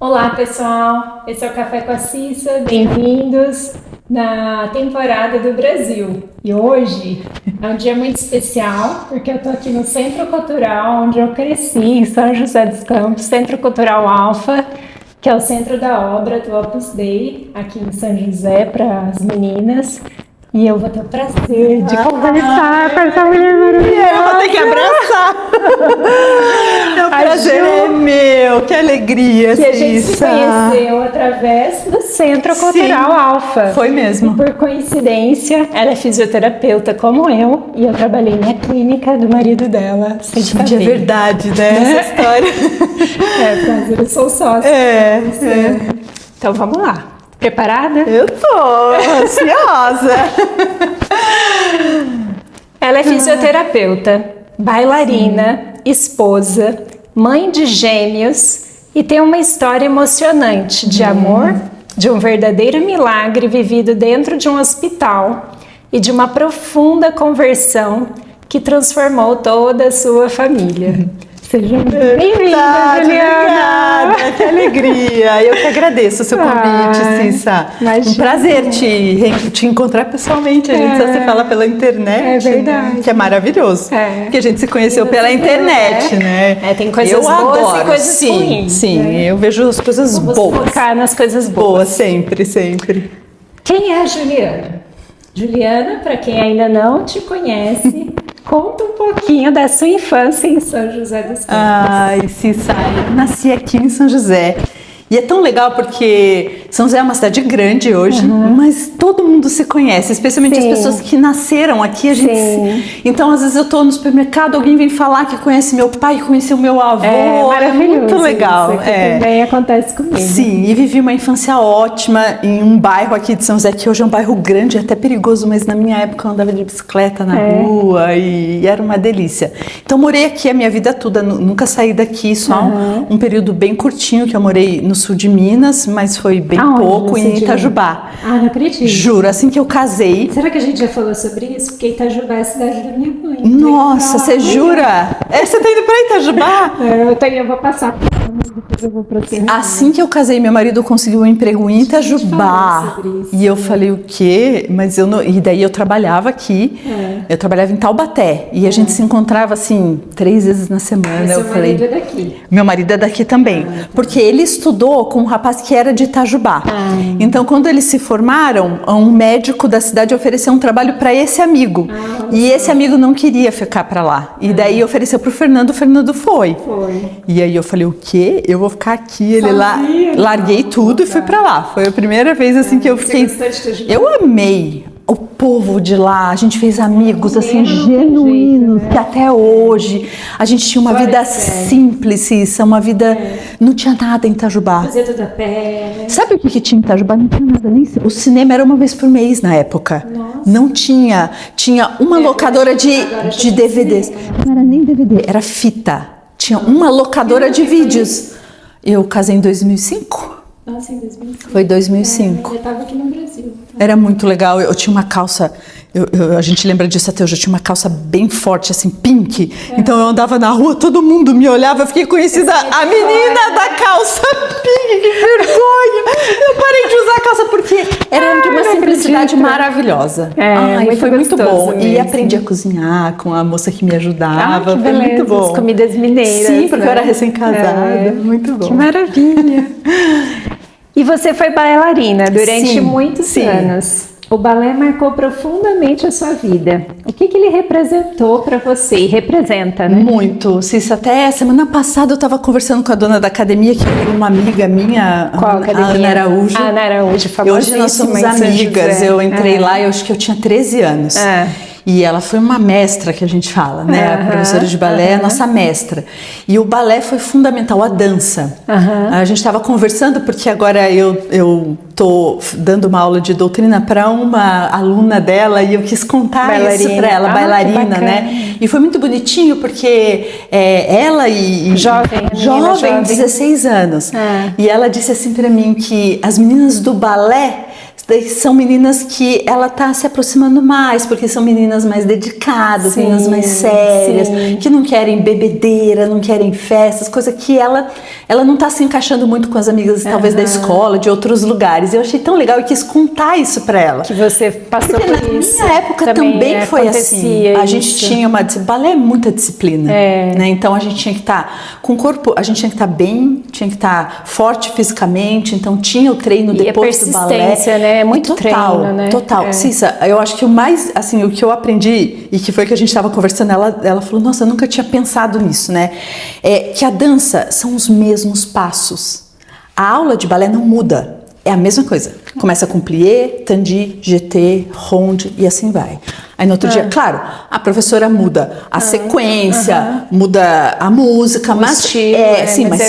Olá, pessoal! Esse é o Café com a Cissa. Bem-vindos na temporada do Brasil. E hoje é um dia muito especial, porque eu estou aqui no Centro Cultural, onde eu cresci, em São José dos Campos, Centro Cultural Alfa, que é o centro da obra do Opus Dei, aqui em São José, para as meninas. E eu vou ter o prazer de conversar com essa mulher maravilhosa. Eu vou ter que abraçar. O prazer é meu, que alegria, que a gente se conheceu através do Centro Cultural Alfa. Foi mesmo. E por coincidência, ela é fisioterapeuta como eu, e eu trabalhei na clínica do marido dela. Gente, é verdade, né? Essa história. Prazer, eu sou sócia. Então vamos lá. Preparada? Eu tô ansiosa. Ela é fisioterapeuta, bailarina, esposa, mãe de gêmeos e tem uma história emocionante de amor, de um verdadeiro milagre vivido dentro de um hospital e de uma profunda conversão que transformou toda a sua família. Seja bem-vinda, Juliana! Obrigada, que alegria! Eu que agradeço o seu convite, Cissa. Um prazer te encontrar pessoalmente. A gente só se fala pela internet. É verdade. Né? Que é maravilhoso. Porque a gente se conheceu pela internet, né? Tem coisas eu boas adoro. E coisas ruins. Sim, eu vejo as coisas boas. Vamos focar nas coisas boas. Sempre, sempre. Quem é a Juliana? Juliana, para quem ainda não te conhece, conta um pouquinho da sua infância em São José dos Campos. Ai, Cissa, eu nasci aqui em São José. E é tão legal porque São José é uma cidade grande hoje, mas todo mundo se conhece, especialmente as pessoas que nasceram aqui. A gente Então, às vezes eu tô no supermercado, alguém vem falar que conhece meu pai, que conheceu meu avô. É maravilhoso. Muito legal. Isso também acontece comigo. Sim, e vivi uma infância ótima em um bairro aqui de São José, que hoje é um bairro grande, até perigoso, mas na minha época eu andava de bicicleta na rua e era uma delícia. Então, morei aqui a minha vida toda, nunca saí daqui, só um período bem curtinho que eu morei no sul de Minas, mas foi bem pouco, em Itajubá. Ah, não acredito. Juro, assim que eu casei. Será que a gente já falou sobre isso? Porque Itajubá é a cidade da minha mãe. Nossa, você jura? Você tá indo pra Itajubá? Eu vou passar, depois eu vou pra você. Assim que eu casei, meu marido conseguiu um emprego em Itajubá. E eu falei, o quê? Mas eu não... E daí eu trabalhava aqui, eu trabalhava em Taubaté. E a gente se encontrava assim, 3 vezes na semana. Seu marido é daqui? Meu marido é daqui também. Porque ele estudou com um rapaz que era de Itajubá. Então, quando eles se formaram, um médico da cidade ofereceu um trabalho para esse amigo. E esse amigo não queria ficar para lá. E daí ofereceu pro Fernando, o Fernando foi. E aí eu falei, o quê? Eu vou ficar aqui. Ele lá, larguei tudo e fui para lá. Foi a primeira vez assim que eu fiquei. Eu amei o povo de lá, a gente fez amigos assim genuínos, que até hoje a gente tinha uma vida simples, Cissa, uma vida, não tinha nada em Itajubá. Fazia tudo a pé, né? Sabe o que tinha em Itajubá? Não tinha nada, nem o cinema era uma vez por mês na época. Não tinha, uma locadora de DVDs. Não era nem DVD, era fita. Tinha uma locadora de vídeos. Eu casei em 2005. Nossa, em 2005. Foi 2005. Eu estava aqui no Brasil. Era muito legal. Eu tinha uma calça, a gente lembra disso até hoje, eu tinha uma calça bem forte, assim, pink. Então eu andava na rua, todo mundo me olhava, eu fiquei conhecida a menina da calça pink, que vergonha! Eu parei de usar a calça porque era de uma simplicidade maravilhosa. Foi muito bom. Mesmo. E aprendi a cozinhar com a moça que me ajudava. Que foi beleza. muito bom. As comidas mineiras. Sim, porque eu era recém-casada. Muito bom. Que maravilha! E você foi bailarina durante muitos anos. O balé marcou profundamente a sua vida. O que ele representou para você? E representa, né? Muito. Cissa, até semana passada eu estava conversando com a dona da academia, que era uma amiga minha, Qual academia? A Ana Araújo. A Ana Araújo, famosíssima. Hoje nós somos amigas. Eu entrei lá, eu acho que eu tinha 13 anos. E ela foi uma mestra, que a gente fala, né? A professora de balé é a nossa mestra. E o balé foi fundamental, a dança. A gente estava conversando, porque agora eu tô dando uma aula de doutrina para uma aluna dela e eu quis contar isso para ela, bailarina, né? E foi muito bonitinho, porque ela jovem, 16 anos. E ela disse assim para mim que as meninas do balé são meninas que ela tá se aproximando mais, porque são meninas mais dedicadas, meninas mais sérias, que não querem bebedeira, não querem festas, coisa que ela não tá se encaixando muito com as amigas, talvez da escola, de outros lugares. Eu achei tão legal e quis contar isso pra ela. Que você passou porque por isso. Na minha época também foi assim. A gente tinha balé é muita disciplina, né? Então a gente tinha que estar com o corpo, a gente tinha que estar bem, tinha que estar forte fisicamente, então tinha o treino depois do balé. Né? É muito treino, né? Total. Cissa, eu acho que o mais, assim, o que eu aprendi, e que foi que a gente estava conversando, ela falou, nossa, eu nunca tinha pensado nisso, né? É que a dança são os mesmos passos. A aula de balé não muda. É a mesma coisa. Começa com plié, tandi, jeté, ronde e assim vai. Aí no outro dia, claro, a professora muda a sequência, muda a música, mas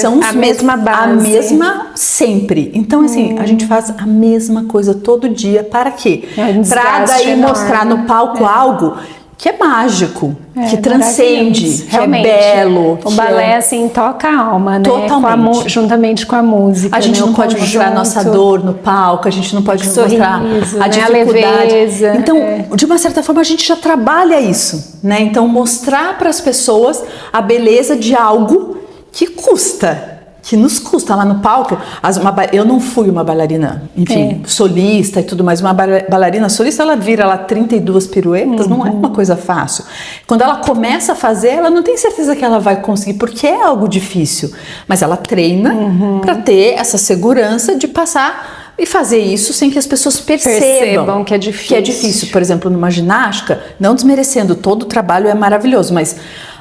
são os mesmos, a mesma sempre. Então assim, a gente faz a mesma coisa todo dia. Para quê? Para daí mostrar no palco algo que é mágico, que transcende, que realmente, é belo. O balé, assim, toca a alma, né? Totalmente. Juntamente com a música. A gente não pode mostrar a nossa dor no palco, a gente não pode mostrar a dificuldade. A leveza, então, de uma certa forma, a gente já trabalha isso, né? Então, mostrar para as pessoas a beleza de algo que nos custa lá no palco. Eu não fui uma bailarina, enfim, solista e tudo mais. Uma bailarina solista, ela vira lá 32 piruetas, não é uma coisa fácil. Quando ela começa a fazer, ela não tem certeza que ela vai conseguir, porque é algo difícil. Mas ela treina para ter essa segurança de passar e fazer isso sem que as pessoas percebam que é difícil. Que é difícil. Por exemplo, numa ginástica, não desmerecendo, todo o trabalho é maravilhoso, mas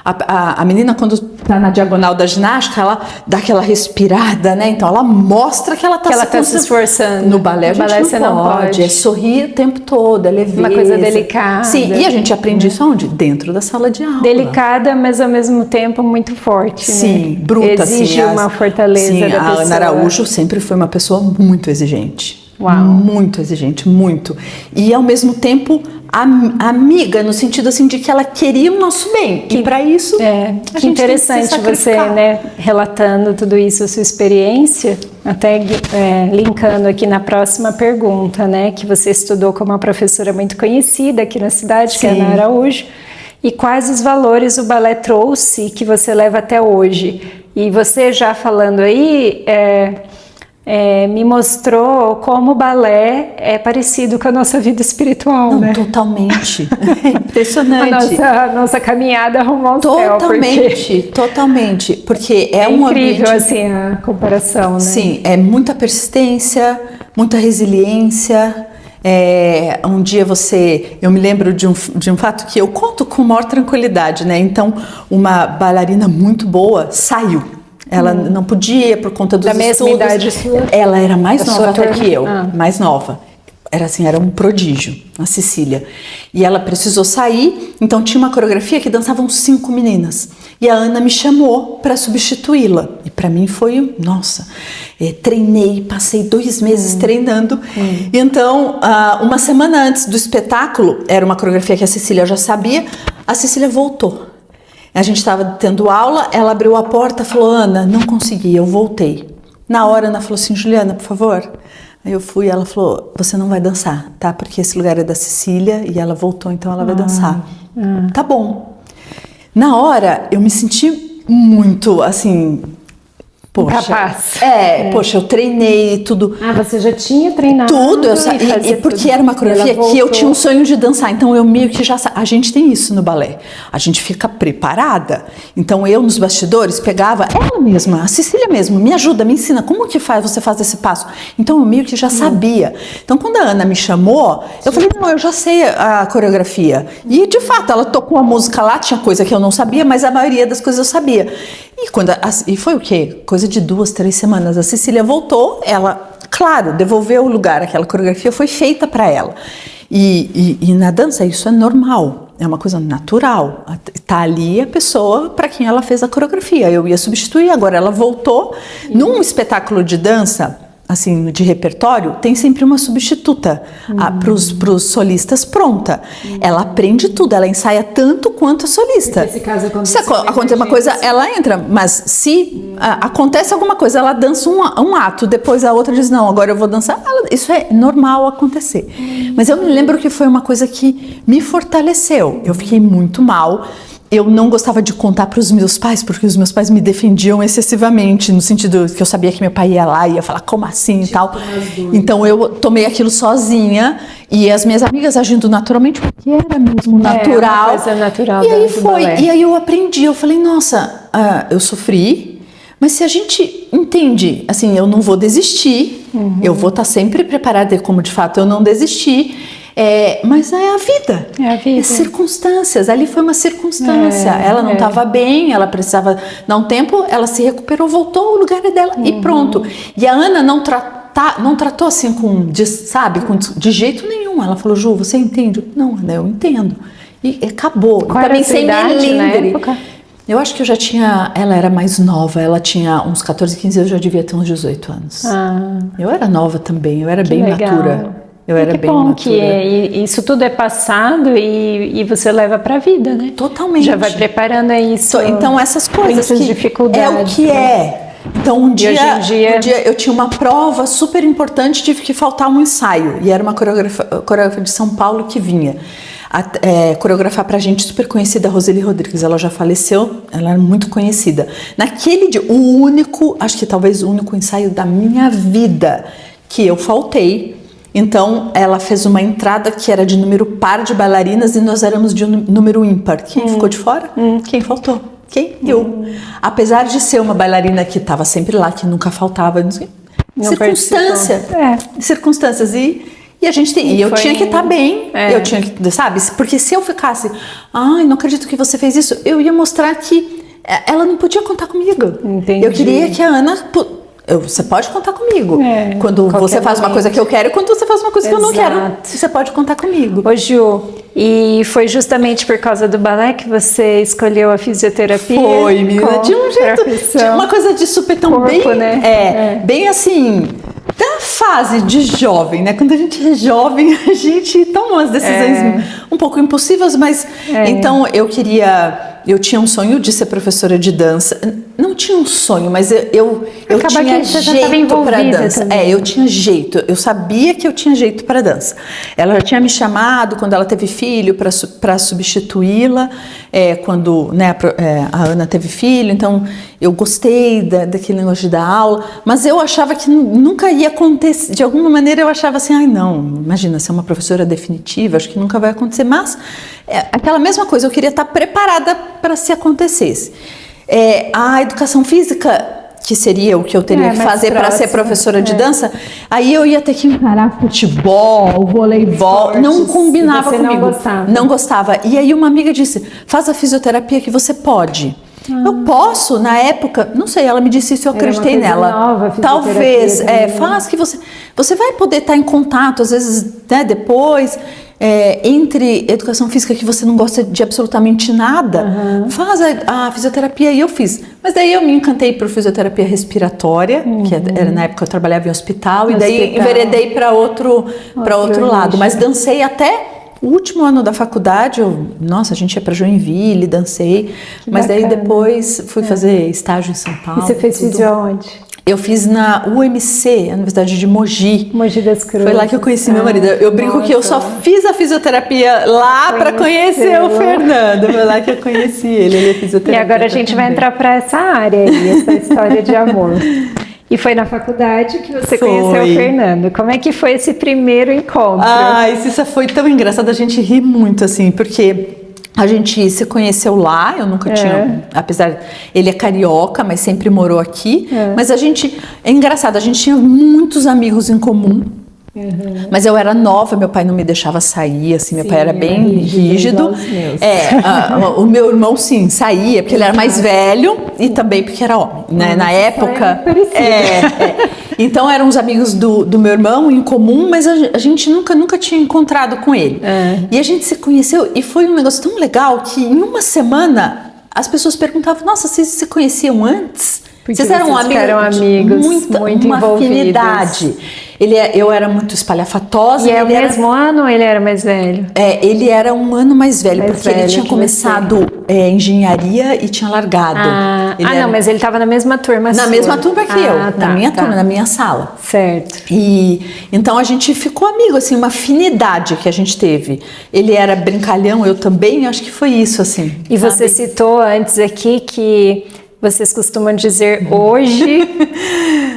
a menina, quando tá na diagonal da ginástica, ela dá aquela respirada, né? Então ela mostra que ela tá se esforçando. No balé a gente não pode. É sorrir o tempo todo, é leveza. Uma coisa delicada. Sim, e a gente aprende isso onde? Dentro da sala de aula. Delicada, mas ao mesmo tempo muito forte, sim, né? Bruta. Exige uma fortaleza da pessoa. A Ana Araújo sempre foi uma pessoa muito exigente. Uau. Muito exigente, muito. E ao mesmo tempo amiga, no sentido assim de que ela queria o nosso bem. E para isso, que interessante você, né, relatando tudo isso, a sua experiência, até linkando aqui na próxima pergunta, né, que você estudou com uma professora muito conhecida aqui na cidade, que é a Ana Araújo, e quais os valores o balé trouxe que você leva até hoje. E você já falando aí, me mostrou como o balé é parecido com a nossa vida espiritual, não, né? Totalmente. É impressionante. A nossa caminhada rumo ao céu. Totalmente. Porque é um incrível, ambiente... assim, a comparação, né? Sim, é muita persistência, muita resiliência. Um dia eu me lembro de um fato que eu conto com maior tranquilidade, né? Então, uma bailarina muito boa saiu. Ela não podia por conta dos estudos. Da mesma idade sua? Ela era mais nova até que eu, mais nova. Era um prodígio, a Cecília. E ela precisou sair, então tinha uma coreografia que dançavam 5 meninas. E a Ana me chamou para substituí-la. E para mim foi, nossa, treinei, passei 2 meses treinando. Então, uma semana antes do espetáculo, era uma coreografia que a Cecília já sabia, a Cecília voltou. A gente estava tendo aula, ela abriu a porta e falou, Ana, não consegui, eu voltei. Na hora, Ana falou assim, Juliana, por favor. Aí eu fui, ela falou, você não vai dançar, tá? Porque esse lugar é da Cecília e ela voltou, então ela vai dançar. Tá bom. Na hora, eu me senti muito, assim... Capaz. Poxa, eu treinei tudo. Você já tinha treinado? Tudo, e porque tudo. Era uma coreografia que eu tinha um sonho de dançar, então eu meio que já... A gente tem isso no balé, a gente fica preparada. Então eu, nos bastidores, pegava ela mesma, a Cecília mesmo, me ajuda, me ensina, como que você faz esse passo? Então eu meio que já sabia. Então quando a Ana me chamou, eu falei, não, eu já sei a coreografia. E de fato, ela tocou a música lá, tinha coisa que eu não sabia, mas a maioria das coisas eu sabia. E foi o quê? Coisa de 2, 3 semanas. A Cecília voltou, ela, claro, devolveu o lugar, aquela coreografia foi feita para ela. E na dança isso é normal, é uma coisa natural. Tá ali a pessoa para quem ela fez a coreografia. Eu ia substituir, agora ela voltou. Num espetáculo de dança, assim, de repertório, tem sempre uma substituta para os solistas pronta. Ela aprende tudo, ela ensaia tanto quanto a solista. Nesse caso Se acontecer uma coisa, ela entra, mas se acontece alguma coisa, ela dança um ato, depois a outra diz, não, agora eu vou dançar. Isso é normal acontecer. Mas eu me lembro que foi uma coisa que me fortaleceu. Eu fiquei muito mal. Eu não gostava de contar para os meus pais, porque os meus pais me defendiam excessivamente, no sentido que eu sabia que meu pai ia lá e ia falar, como assim e tal. Então eu tomei aquilo sozinha e as minhas amigas agindo naturalmente, porque era mesmo natural. Uma coisa natural. E aí e aí eu aprendi, eu falei, nossa, eu sofri, mas se a gente entende, assim, eu não vou desistir, eu vou estar sempre preparada, como de fato eu não desisti. Mas é a vida. É circunstâncias. Ali foi uma circunstância. Ela não estava bem, ela precisava dar um tempo, ela se recuperou, voltou ao lugar dela e pronto. E a Ana não tratou assim de jeito nenhum. Ela falou, Ju, você entende? Não, Ana, eu entendo. E acabou. Qual era a sua idade na época? Eu acho que eu já tinha... Ela era mais nova, ela tinha uns 14, 15 anos, eu já devia ter uns 18 anos. Eu era nova também, eu era bem matura. Eu era bem matura. Que isso tudo é passado e você leva pra vida, né? Totalmente. Já vai preparando isso. Então essas coisas que dificuldades, é o que é. Então um dia eu tinha uma prova super importante, tive que faltar um ensaio. E era uma coreógrafa de São Paulo que vinha coreografar pra gente, super conhecida, Roseli Rodrigues. Ela já faleceu, ela era muito conhecida. Naquele dia, acho que talvez o único ensaio da minha vida que eu faltei. Então, ela fez uma entrada que era de número par de bailarinas e nós éramos de número ímpar. Quem ficou de fora? Quem faltou? Quem? Eu. Apesar de ser uma bailarina que estava sempre lá, que nunca faltava, circunstâncias. E a gente tem. E eu tinha que estar bem. Eu tinha que, sabe? Porque se eu ficasse, não acredito que você fez isso, eu ia mostrar que ela não podia contar comigo. Entendi. Eu queria que a Ana... Você pode contar comigo. Quando você faz uma coisa que eu quero e quando você faz uma coisa que eu não quero, você pode contar comigo. Ô Ju, e foi justamente por causa do balé que você escolheu a fisioterapia? Foi, menina. De um jeito, de uma coisa de supetão bem, né? Bem assim, da fase de jovem, né? Quando a gente é jovem, a gente toma umas decisões um pouco impulsivas, mas então eu tinha um sonho de ser professora de dança. Não tinha um sonho, mas eu tinha jeito para dança. Eu tinha jeito. Eu sabia que eu tinha jeito para dança. Ela já tinha me chamado quando ela teve filho para substituí-la, quando a Ana teve filho. Então eu gostei daquele negócio de dar aula, mas eu achava que nunca ia acontecer. De alguma maneira eu achava assim, não, imagina, ser uma professora definitiva, acho que nunca vai acontecer. Mas aquela mesma coisa, eu queria estar preparada para se acontecesse. A educação física, que seria o que eu teria que fazer para ser professora de dança, aí eu ia ter que encarar futebol, voleibol, não combinava comigo. Não gostava. E aí uma amiga disse, faz a fisioterapia que você pode. Eu posso, na época, não sei, ela me disse isso, eu acreditei nela. Nova, talvez, faz que você vai poder estar em contato, às vezes, né, depois, entre educação física que você não gosta de absolutamente nada, faz a fisioterapia, e eu fiz. Mas daí eu me encantei por fisioterapia respiratória, que era na época eu trabalhava em hospital, e daí enveredei para outro lado, mas dancei até o último ano da faculdade. A gente ia para Joinville, dancei, mas daí depois fui fazer estágio em São Paulo. E você fez fisio aonde? Eu fiz na UMC, a Universidade de Mogi. Mogi das Cruzes. Foi lá que eu conheci meu marido. Eu brinco que eu só fiz a fisioterapia lá para conhecer o Fernando. Foi lá que eu conheci ele é fisioterapeuta. E agora a gente vai entrar para essa área aí, essa história de amor. E foi na faculdade que você conheceu o Fernando. Como é que foi esse primeiro encontro? Isso foi tão engraçado, a gente ri muito, assim, porque a gente se conheceu lá, eu nunca tinha, apesar, ele é carioca, mas sempre morou aqui, mas é engraçado, a gente tinha muitos amigos em comum. Mas eu era nova, meu pai não me deixava sair, assim, meu pai era bem rígido. O meu irmão, sim, saía, porque ele era mais velho e também porque era homem, né? Na época. Então eram os amigos do meu irmão em comum, mas a gente nunca tinha encontrado com ele. E a gente se conheceu e foi um negócio tão legal que em uma semana as pessoas perguntavam, nossa, vocês se conheciam antes? Porque Vocês eram vocês ficaram amigos, muito uma envolvidos. afinidade. Eu era muito espalhafatosa. E é o mesmo ano ou ele era mais velho? Ele era um ano mais velho, porque ele tinha que começado engenharia e tinha largado. Não, mas ele estava na mesma turma Na sua. mesma turma que eu, Tá, na minha turma, na minha sala. Certo. E então a gente ficou amigo, assim, uma afinidade que a gente teve. Ele era brincalhão, eu também, acho que foi isso, assim. E você citou antes aqui que vocês costumam dizer hoje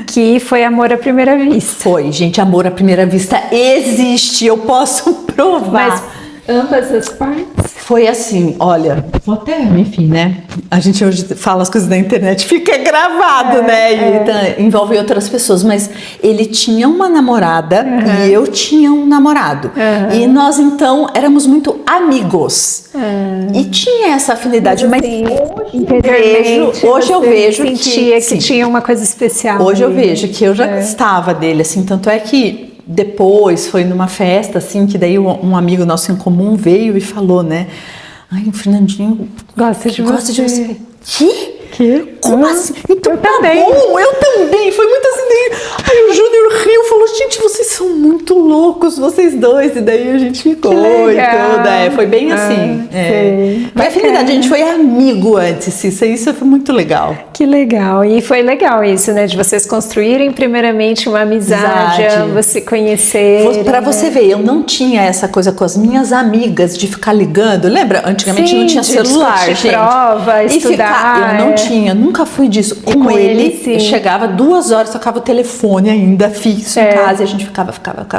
que foi amor à primeira vista. Foi, gente, amor à primeira vista existe, eu posso provar. Mas ambas as partes? Foi assim, olha, vou até, enfim, né? A gente hoje fala as coisas na internet, fica gravado, né? E envolve outras pessoas, mas ele tinha uma namorada e eu tinha um namorado. E nós, então, éramos muito amigos. E tinha essa afinidade, mas hoje eu vejo que tinha uma coisa especial. Hoje eu vejo que eu já gostava dele, assim, tanto é que depois foi numa festa, assim, que daí um amigo nosso em comum veio e falou, né? Ai, o Fernandinho gosta de você. Que? Como assim? Então eu também. Bom, eu também. Foi muito assim. Daí, aí o Júnior riu e falou, gente, vocês são muito loucos, vocês dois. E daí a gente ficou e tudo. Foi bem assim. Mas afinidade, a gente foi amigo antes. Isso foi muito legal. Que legal. E foi legal isso, né? De vocês construírem primeiramente uma amizade, ambos se conhecerem. Pra você ver, eu não tinha essa coisa com as minhas amigas de ficar ligando. Lembra? Antigamente não tinha celular, gente. Prova, estudar. Eu não tinha, nunca fui disso. Com ele, eu chegava 2 horas, tocava o telefone ainda fixo em casa e a gente ficava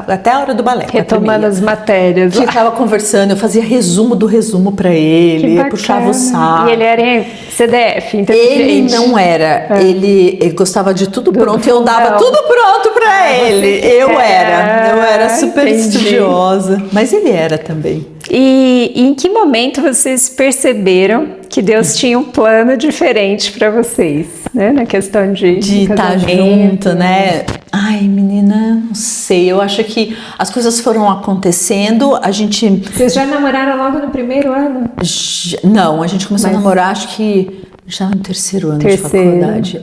até a hora do balé. Retomando as matérias. Ficava conversando, eu fazia resumo do resumo pra ele, puxava o saco. E ele era em CDF, inteligente. Ele não era, ele gostava de tudo pronto, eu dava tudo pronto pra ele. Eu era super estudiosa, mas ele era também. E em que momento vocês perceberam que Deus tinha um plano diferente para vocês, né? Na questão de estar junto, né? Ai, menina, não sei. Eu acho que as coisas foram acontecendo. Vocês já namoraram logo no primeiro ano? Não, a gente começou a namorar, acho que já no terceiro ano de faculdade.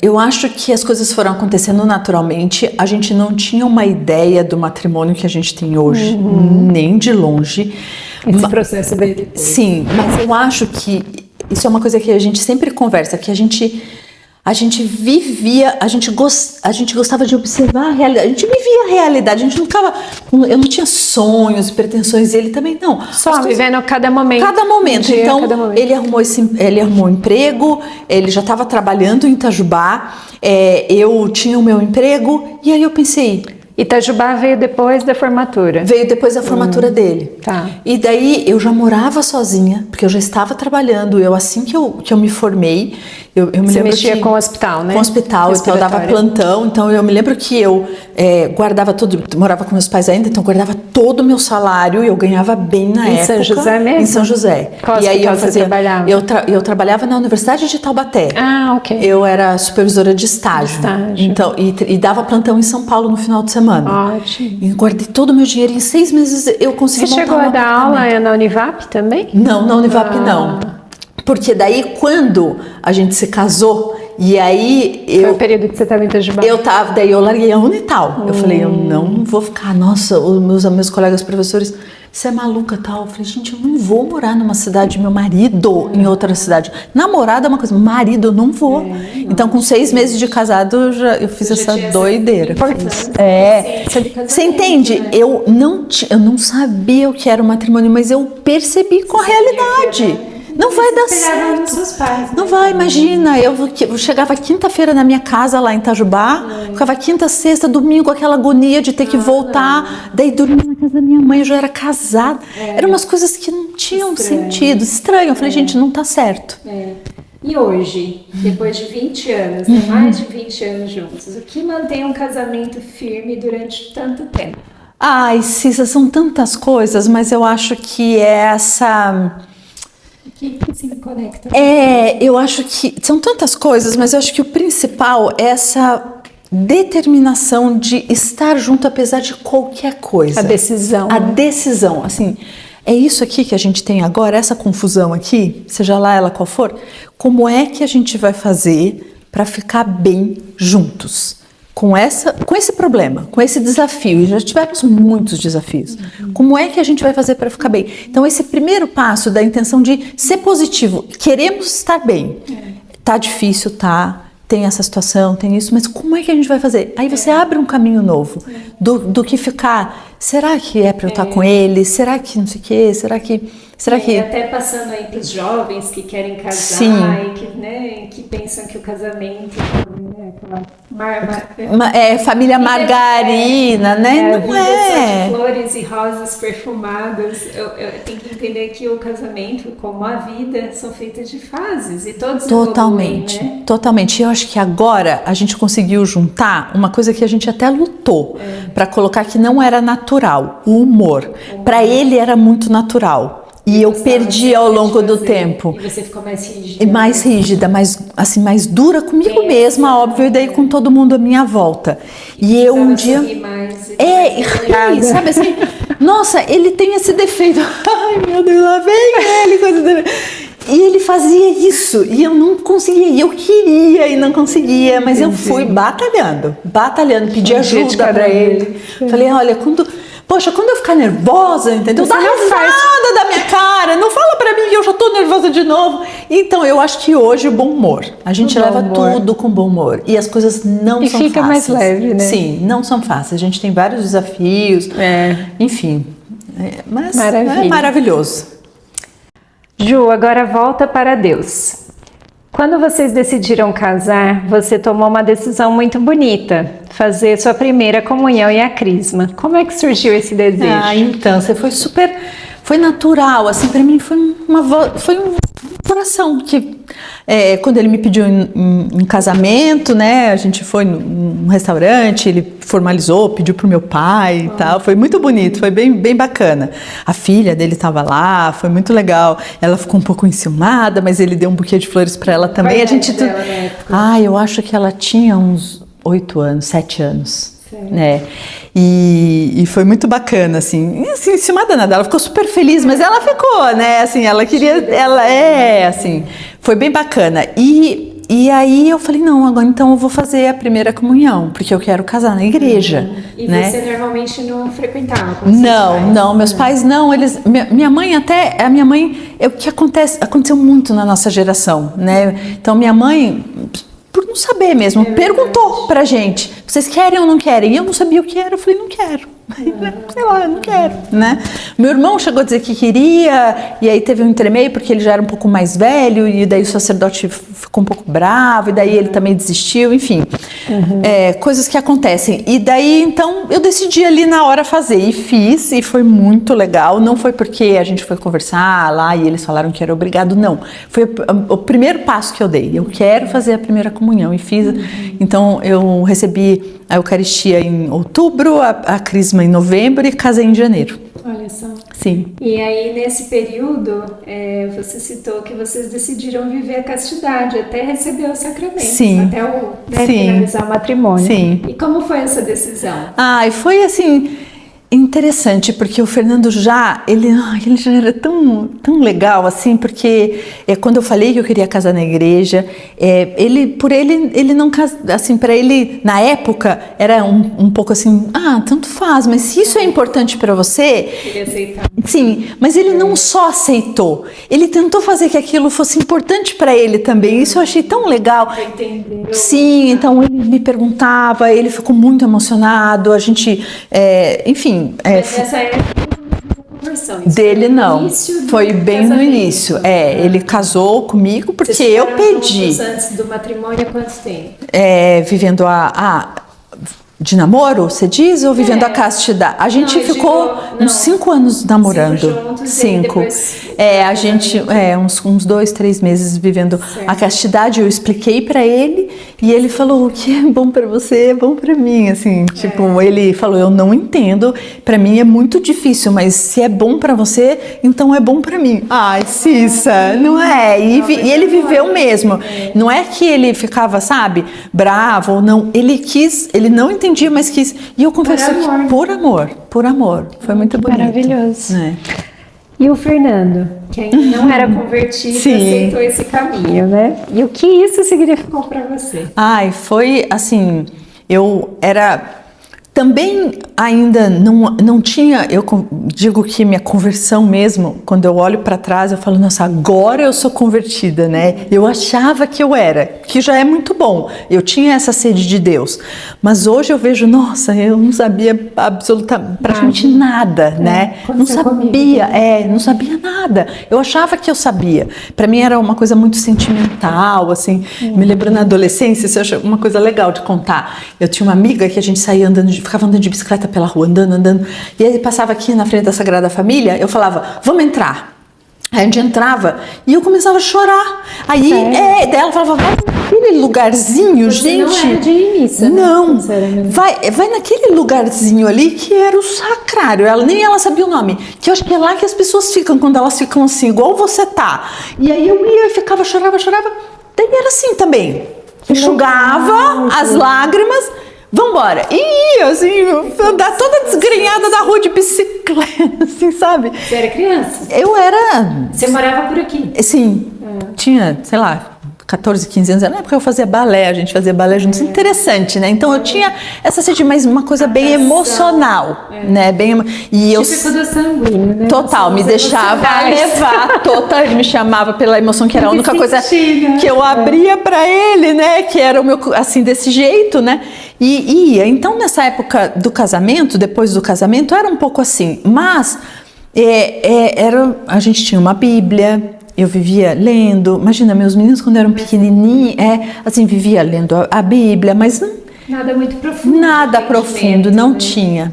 Eu acho que as coisas foram acontecendo naturalmente. A gente não tinha uma ideia do matrimônio que a gente tem hoje, nem de longe. Esse processo veio depois. Sim, mas eu acho que isso é uma coisa que a gente sempre conversa, que a gente vivia, a gente gostava de observar a realidade, a gente vivia a realidade, a gente não ficava, eu não tinha sonhos, pretensões, ele também não. Só vivendo cada momento. Cada momento. Então, ele arrumou um emprego, ele já estava trabalhando em Itajubá, eu tinha o meu emprego, e aí eu pensei... Itajubá veio depois da formatura? Veio depois da formatura dele. Tá. E daí eu já morava sozinha, porque eu já estava trabalhando. Assim que eu me formei, eu me Você lembro mexia com o hospital, né? Com o hospital, então eu dava plantão. Então eu me lembro que eu guardava tudo, morava com meus pais ainda, então eu guardava todo o meu salário e eu ganhava bem na época. Em São José mesmo? Em São José. Qual e aí você trabalhava? Eu trabalhava na Universidade de Taubaté. Ah, ok. Eu era supervisora de estágio. Então, e dava plantão em São Paulo no final de semana. Ótimo. E guardei todo o meu dinheiro. Em 6 meses eu consegui montar um apartamento. Você chegou a dar aula na Univap também? Não, na Univap não. Porque daí quando a gente se casou, e aí Foi o período que você estava em Itajubá? Daí eu larguei a Unital. Eu falei, eu não vou ficar, nossa, os meus colegas professores, você é maluca tal. Eu falei, gente, eu não vou morar numa cidade, meu marido em outra cidade. Namorada é uma coisa, marido eu não vou. Então com 6 meses de casado eu fiz essa doideira. Você entende? Eu não sabia o que era o matrimônio, mas eu percebi com a realidade. Não vai dar certo. Nos seus pais, não vai, imagina. Eu chegava quinta-feira na minha casa lá em Itajubá, ficava quinta, sexta, domingo, aquela agonia de ter que voltar. Daí dormia na casa da minha mãe, eu já era casada. Eram umas coisas que não tinham sentido. Estranho. Eu falei, gente, não tá certo. E hoje, depois de 20 anos, mais de 20 anos juntos, o que mantém um casamento firme durante tanto tempo? Ai, Cissa, são tantas coisas, mas eu acho que essa... que se conecta? Eu acho que são tantas coisas, mas eu acho que o principal é essa determinação de estar junto apesar de qualquer coisa. A decisão. A decisão, assim, É isso aqui que a gente tem agora, essa confusão aqui, seja lá ela qual for. Como é que a gente vai fazer para ficar bem juntos? Com esse problema, com esse desafio, e já tivemos muitos desafios. Como é que a gente vai fazer para ficar bem? Então, esse primeiro passo da intenção de ser positivo, queremos estar bem. Tá difícil, tá? Tem essa situação, tem isso, mas como é que a gente vai fazer? Aí você abre um caminho novo do que ficar, será que é para eu estar com ele? Será que não sei o quê? Será que... Até passando aí para os jovens que querem casar, sim, e que pensam que o casamento é família margarina, né? Não é. De flores e rosas perfumadas. Eu tenho que entender que o casamento, como a vida, são feitas de fases e todos totalmente, evoluem, né? Totalmente. Eu acho que agora a gente conseguiu juntar uma coisa que a gente até lutou para colocar que não era natural, o humor. Para ele era muito natural. E eu perdi ao longo do tempo. E você ficou mais rígida. Mais rígida, mais dura comigo mesma, óbvio, e daí com todo mundo à minha volta. E eu um dia... rir, sabe assim? Nossa, ele tem esse defeito. Ai, meu Deus, lá vem ele. E ele fazia isso, e eu não conseguia, e eu queria e não conseguia, mas eu fui batalhando, pedi ajuda para ele. Falei, olha, Poxa, quando eu ficar nervosa, entendeu? Dá risada da minha cara, não fala pra mim que eu já tô nervosa de novo. Então, eu acho que hoje o bom humor. A gente leva tudo com bom humor. E as coisas não são fáceis. E fica mais leve, né? Sim, não são fáceis. A gente tem vários desafios. Enfim. Mas é maravilhoso. Ju, agora volta para Deus. Quando vocês decidiram casar, você tomou uma decisão muito bonita, fazer sua primeira comunhão e a crisma. Como é que surgiu esse desejo? Então, você foi natural, assim, para mim foi um coração que quando ele me pediu em casamento, né, a gente foi num restaurante, ele formalizou, pediu pro meu pai e tal, foi muito bonito, foi bem, bem bacana. A filha dele estava lá, foi muito legal, ela ficou um pouco enciumada, mas ele deu um buquê de flores para ela também. Eu acho que ela tinha uns 8 anos, 7 anos. Né? E foi muito bacana, assim, enciumada nada, ela ficou super feliz, mas ela ficou, né, assim, ela queria, assim, foi bem bacana, e aí eu falei, não, agora então eu vou fazer a primeira comunhão, porque eu quero casar na igreja. E né? Você normalmente não frequentava com meus pais não, eles, minha mãe, o que aconteceu muito na nossa geração, né, então minha mãe, por não saber mesmo, perguntou pra gente, vocês querem ou não querem? E eu não sabia o que era, eu falei, não quero. Sei lá, eu não quero, né? Meu irmão chegou a dizer que queria, e aí teve um entremeio, porque ele já era um pouco mais velho, e daí o sacerdote ficou um pouco bravo, e daí ele também desistiu, enfim. Coisas que acontecem. E daí, então, eu decidi ali na hora fazer, e fiz, e foi muito legal. Não foi porque a gente foi conversar lá, e eles falaram que era obrigado, não. Foi o primeiro passo que eu dei. Eu quero fazer a primeira comunhão, e fiz. Então, eu recebi a Eucaristia em outubro, a Crisma em novembro e casei em janeiro. Olha só. Sim. E aí, nesse período, você citou que vocês decidiram viver a castidade, até receber o sacramento. Sim. Até finalizar o matrimônio. Sim. E como foi essa decisão? Foi assim... interessante, porque o Fernando ele já era tão legal, assim, porque quando eu falei que eu queria casar na igreja, ele não casa, assim, para ele, na época, era um pouco assim, tanto faz, mas se isso é importante para você... Ele aceitar. Sim, mas ele não só aceitou, ele tentou fazer que aquilo fosse importante para ele também, isso eu achei tão legal. Entendeu? Sim, então ele me perguntava, ele ficou muito emocionado, a gente, enfim... Mas nessa época dele não, foi bem no início. Ele casou comigo porque eu pedi. Antes do matrimônio, há quanto tempo? Vivendo de namoro, você diz, ou vivendo a castidade? A gente ficou uns 5 anos namorando. 5 juntos, 5. A gente, uns 2, 3 meses vivendo a castidade. Eu expliquei pra ele e ele falou: o que é bom pra você é bom pra mim. Assim, ele falou: eu não entendo, pra mim é muito difícil, mas se é bom pra você, então é bom pra mim. Ai, Cissa, não é? E ele viveu mesmo. Não é que ele ficava, sabe, bravo ou não. Ele não entendia, mas quis. E eu confesso que por amor. Foi muito bonito. Maravilhoso. E o Fernando, que ainda não era convertido, aceitou esse caminho, né? E o que isso significou para você? Ai, foi assim, eu era... Também ainda não tinha, eu digo que minha conversão mesmo, quando eu olho para trás, eu falo, nossa, agora eu sou convertida, né? Eu achava que eu era, que já é muito bom. Eu tinha essa sede de Deus. Mas hoje eu vejo, nossa, eu não sabia praticamente nada, né? Não sabia, não sabia nada. Eu achava que eu sabia. Para mim era uma coisa muito sentimental, assim. Me lembro na adolescência, isso eu acho uma coisa legal de contar. Eu tinha uma amiga que a gente saía ficava andando de bicicleta pela rua, andando. E aí ele passava aqui na frente da Sagrada Família, eu falava, vamos entrar. Aí a gente entrava e eu começava a chorar. Aí daí ela falava, vai naquele lugarzinho, você gente. Não era de missa, não, né? vai naquele lugarzinho ali que era o sacrário. Nem ela sabia o nome. Que eu acho que é lá que as pessoas ficam, quando elas ficam assim, igual você tá. E aí eu ia, ficava, chorava. Daí era assim também. Enxugava as lágrimas. Vambora! E ia, assim, andar toda desgrenhada da rua de bicicleta, assim, sabe? Você era criança? Eu era... Você morava por aqui? Sim. Tinha, sei lá, 14, 15 anos. Na época eu fazia balé, a gente fazia balé juntos. Interessante, né? Então eu tinha essa sede, mas uma coisa bem emocional, né? Típico do sanguíneo, né? Total, me deixava levar. Total, ele me chamava pela emoção, que era a única coisa que eu abria pra ele, né? Que era o meu, assim, desse jeito, né? E ia. Então, nessa época do casamento, depois do casamento, era um pouco assim. Mas a gente tinha uma Bíblia. Eu vivia lendo, imagina, meus meninos quando eram pequenininhos, assim, vivia lendo a Bíblia, mas não... Nada muito profundo. Nada profundo, não tinha.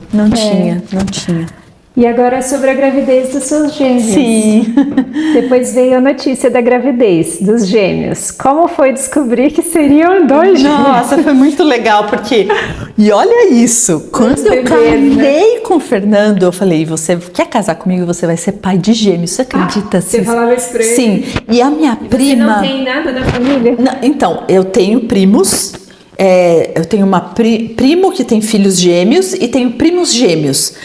E agora sobre a gravidez dos seus gêmeos. Sim. Depois veio a notícia da gravidez dos gêmeos. Como foi descobrir que seriam 2 gêmeos? Nossa, foi muito legal, porque... E olha isso, quando eu casei com o Fernando, eu falei, você quer casar comigo, você vai ser pai de gêmeos, você acredita? Você falava isso pra ele? Sim, e a minha prima... Você não tem nada da família? Não, então, eu tenho primos... eu tenho primo que tem filhos gêmeos e tenho primos gêmeos.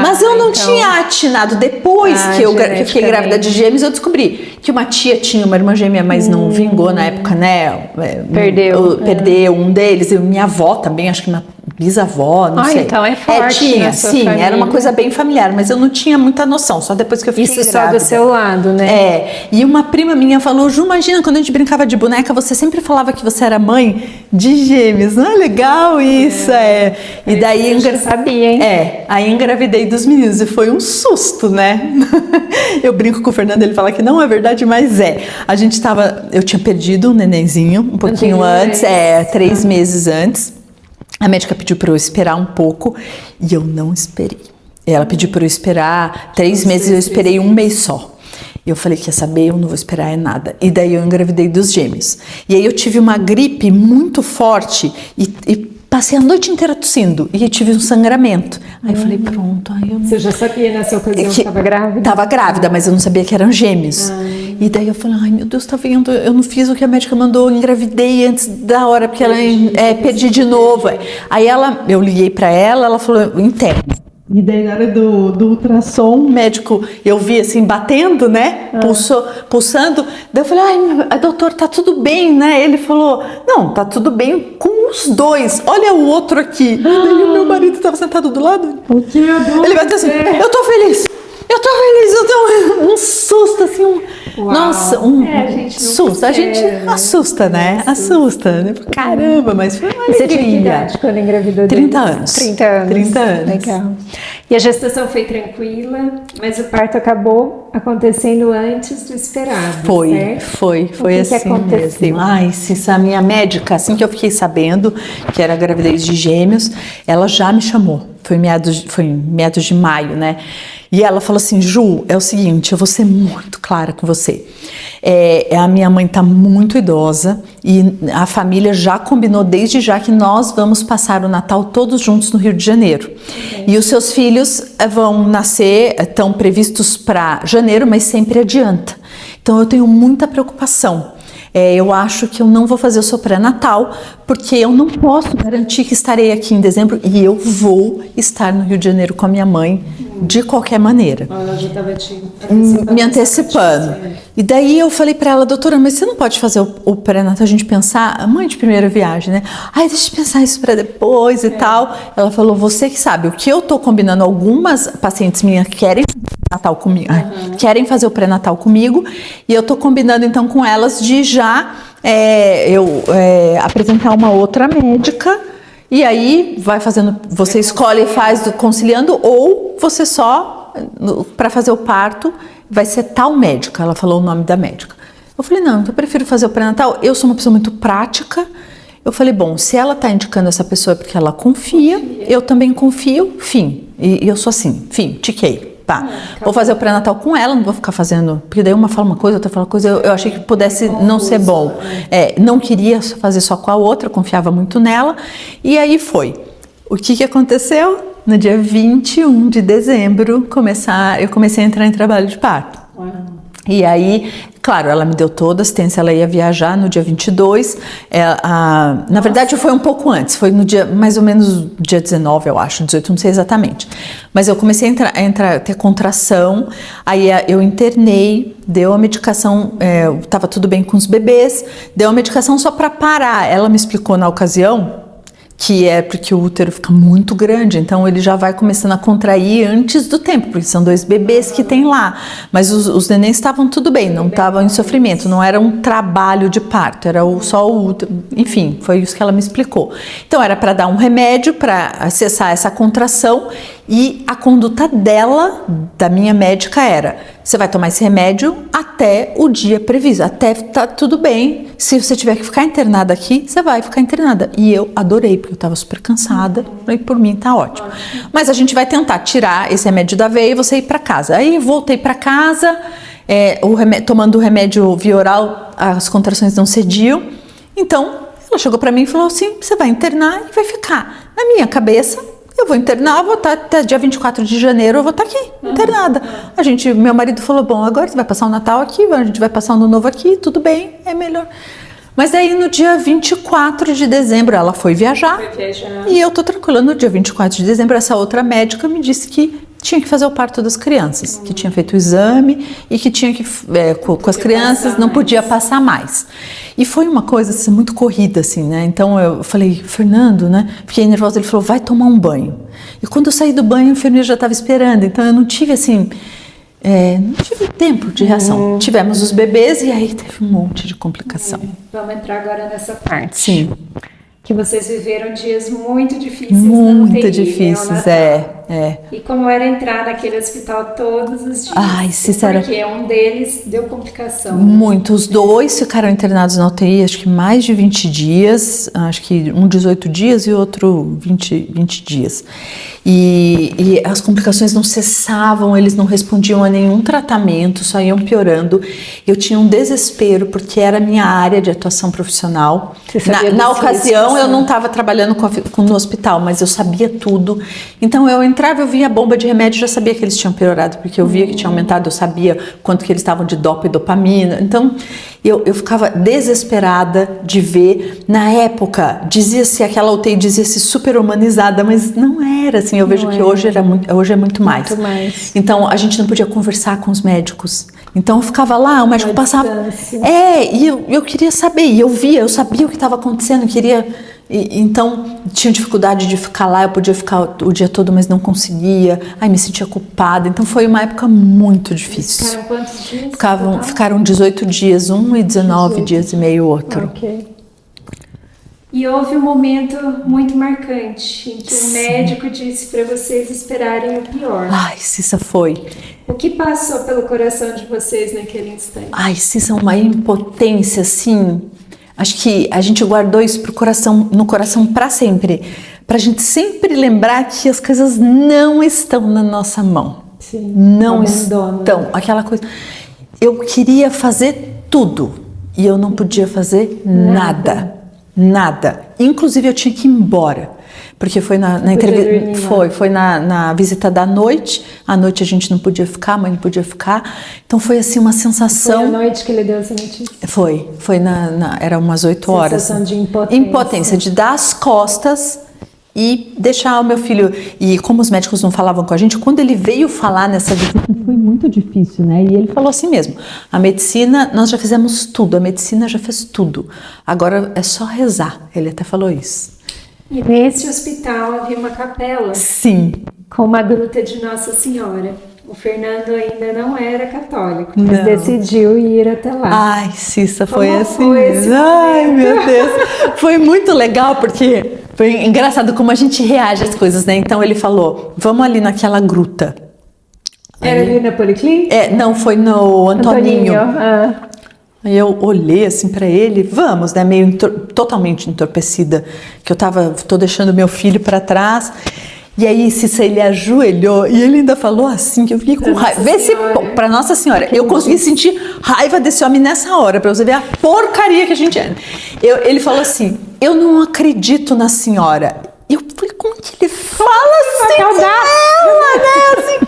Mas eu não tinha atinado. Depois que eu fiquei grávida de gêmeos, eu descobri que uma tia tinha uma irmã gêmea, mas não vingou na época, né? Perdeu um deles. E minha avó também, acho que uma bisavó, não sei. Então é forte. Tinha, sim, família. Era uma coisa bem familiar, mas eu não tinha muita noção, só depois que eu fiquei grávida. Isso só do seu lado, né? E uma prima minha falou, Ju, imagina, quando a gente brincava de boneca, você sempre falava que você era mãe de gêmeos. Não é legal isso? E daí... Eu já sabia, hein? Aí engravidei dos meninos e foi um susto, né? Eu brinco com o Fernando, ele fala que não é verdade, mas eu tinha perdido um nenenzinho um pouquinho antes, 3 meses antes. A médica pediu para eu esperar um pouco e eu não esperei. Ela pediu para eu esperar 3 meses e eu esperei 1 mês só. Eu falei, quer saber, eu não vou esperar nada. E daí eu engravidei dos gêmeos. E aí eu tive uma gripe muito forte e passei a noite inteira tossindo. E eu tive um sangramento. Aí eu falei, pronto. Você já sabia nessa ocasião que estava grávida? Estava grávida, mas eu não sabia que eram gêmeos. E daí eu falei, ai meu Deus, tá vendo? Eu não fiz o que a médica mandou, eu engravidei antes da hora, porque ela perdi de novo. Aí eu liguei pra ela falou, interna. E daí na hora do ultrassom, o médico, eu vi assim, batendo, né? Pulsando. Daí eu falei, ai, doutor, tá tudo bem, né? Ele falou, não, tá tudo bem com os 2. Olha o outro aqui. Daí o meu marido tava sentado do lado. O que ele bateu assim, eu tô feliz, eu tô um susto, assim, nossa, susto, a gente assusta, né? Assusta, né? Caramba, mas foi uma alegria. Você tinha que idade quando engravidou? 30 anos. 30 anos. 30 anos. Legal. E a gestação foi tranquila, mas o parto acabou acontecendo antes do esperado, certo? Foi que assim aconteceu? mesmo. Ai, a minha médica, assim que eu fiquei sabendo que era gravidez de gêmeos, ela já me chamou. Foi em meados de maio, né? E ela falou assim, Ju, é o seguinte, eu vou ser muito clara com você. A minha mãe tá muito idosa e a família já combinou desde já que nós vamos passar o Natal todos juntos no Rio de Janeiro. E os seus filhos vão nascer, estão previstos para janeiro, mas sempre adianta. Então eu tenho muita preocupação. Eu acho que eu não vou fazer o seu pré-natal, porque eu não posso garantir que estarei aqui em dezembro e eu vou estar no Rio de Janeiro com a minha mãe de qualquer maneira. Ela já estava me antecipando. E daí eu falei para ela, doutora, mas você não pode fazer o pré-natal, a gente pensar, mãe de primeira viagem, né? Ai, deixa eu pensar isso para depois e tal. Ela falou, você que sabe, o que eu tô combinando, algumas pacientes minhas querem Natal comigo, querem fazer o pré-natal comigo, e eu tô combinando então com elas de já apresentar uma outra médica, e aí vai fazendo, você escolhe e faz conciliando, ou você só, para fazer o parto, vai ser tal médica. Ela falou o nome da médica. Eu falei, não, eu prefiro fazer o pré-natal, eu sou uma pessoa muito prática. Eu falei, bom, se ela tá indicando essa pessoa porque ela confia, eu também confio, fim. E eu sou assim, fim, tiquei. Tá, vou fazer o pré-natal com ela, não vou ficar fazendo, porque daí uma fala uma coisa, outra fala uma coisa, eu achei que pudesse não ser bom. Não queria fazer só com a outra, confiava muito nela, e aí foi. O que aconteceu? No dia 21 de dezembro, eu comecei a entrar em trabalho de parto. E aí, claro, ela me deu toda a assistência, ela ia viajar no dia 22, na verdade foi um pouco antes, foi no dia, mais ou menos dia 19, eu acho, 18, não sei exatamente. Mas eu comecei a ter contração, aí eu internei, deu a medicação, estava tudo bem com os bebês, deu a medicação só para parar. Ela me explicou na ocasião que é porque o útero fica muito grande, então ele já vai começando a contrair antes do tempo, porque são 2 bebês que tem lá. Mas os nenéns estavam tudo bem, não estavam em sofrimento, não era um trabalho de parto, era só o útero, enfim, foi isso que ela me explicou. Então era para dar um remédio para acessar essa contração, e a conduta dela, da minha médica, era: você vai tomar esse remédio até o dia previsto, até tá tudo bem. Se você tiver que ficar internada aqui, você vai ficar internada. E eu adorei, porque eu estava super cansada, e por mim tá ótimo. Mas a gente vai tentar tirar esse remédio da veia e você ir para casa. Aí voltei para casa, tomando o remédio via oral, as contrações não cediam. Então ela chegou para mim e falou assim: você vai internar e vai ficar. Na minha cabeça, eu vou internar, vou estar até dia 24 de janeiro, eu vou estar aqui, internada. Meu marido falou, bom, agora você vai passar o Natal aqui, a gente vai passar o Ano Novo aqui, tudo bem, é melhor. Mas daí no dia 24 de dezembro ela foi viajar, e eu tô tranquila. No dia 24 de dezembro essa outra médica me disse que tinha que fazer o parto das crianças, que tinha feito o exame e que tinha que, com as crianças, não podia passar mais. E foi uma coisa assim, muito corrida, assim, né? Então eu falei, Fernando, né? Fiquei nervosa, ele falou, vai tomar um banho. E quando eu saí do banho, a enfermeira já estava esperando, então eu não tive assim, não tive tempo de reação. Tivemos os bebês e aí teve um monte de complicação. Vamos entrar agora nessa parte. Sim. Que vocês viveram dias muito difíceis. Muito difíceis, E como era entrar naquele hospital todos os dias? Ai, sincera. Porque um deles deu complicação. Muito. Os 2 ficaram internados na UTI, acho que mais de 20 dias, acho que um 18 dias e outro 20 dias. E as complicações não cessavam, eles não respondiam a nenhum tratamento, só iam piorando. Eu tinha um desespero, porque era a minha área de atuação profissional. Na ocasião, eu não estava trabalhando no hospital, mas eu sabia tudo. Então eu entrava, eu via a bomba de remédio, já sabia que eles tinham piorado, porque eu via que tinha aumentado, eu sabia quanto que eles estavam de dopa e dopamina. Então eu ficava desesperada de ver. Na época, dizia-se, aquela UTI dizia-se super humanizada, mas não era assim. Eu vejo que hoje é muito mais. Então a gente não podia conversar com os médicos. Então eu ficava lá, o médico passava. E eu queria saber, e eu sabia o que estava acontecendo, então tinha dificuldade de ficar lá, eu podia ficar o dia todo, mas não conseguia, me sentia culpada. Então foi uma época muito difícil. Ficaram quantos dias? Ficaram 18 dias, um e 19 dias e meio outro. Ok. E houve um momento muito marcante em que o médico disse para vocês esperarem o pior. Ai, Cissa, foi. O que passou pelo coração de vocês naquele instante? Ai, Cissa, uma impotência, assim. Acho que a gente guardou isso no coração para sempre. Pra gente sempre lembrar que as coisas não estão na nossa mão. Sim, não estão. Aquela coisa. Eu queria fazer tudo e eu não podia fazer nada. Inclusive eu tinha que ir embora, porque foi na entrevista, foi na visita da noite. À noite a gente não podia ficar, a mãe não podia ficar. Então foi assim uma sensação. Foi a noite que ele deu essa notícia? Foi era umas 8 horas. Sensação de impotência. Impotência, de dar as costas e deixar o meu filho. E como os médicos não falavam com a gente, quando ele veio falar nessa visita, foi muito difícil, né? E ele falou assim mesmo: a medicina, nós já fizemos tudo, a medicina já fez tudo, agora é só rezar. Ele até falou isso. E nesse hospital havia uma capela. Sim. Com uma gruta de Nossa Senhora. O Fernando ainda não era católico, mas decidiu ir até lá. Ai, Cissa, foi Como assim foi esse mesmo. Ai, momento? meu Deus. Foi muito legal, porque foi engraçado como a gente reage às coisas, né? Então ele falou: vamos ali naquela gruta. Era ali na Policlínica? Não, foi no Antoninho. Ah. Aí eu olhei assim pra ele, vamos, né? Meio totalmente entorpecida, que tô deixando meu filho pra trás. E aí, Cissa, ele ajoelhou e ele ainda falou assim, que eu fiquei com raiva. Vê se, pra Nossa Senhora, eu consegui sentir raiva desse homem nessa hora, pra você ver a porcaria que a gente é. Ele falou assim: eu não acredito na senhora. Eu falei: como que ele fala assim com ela, né? Assim,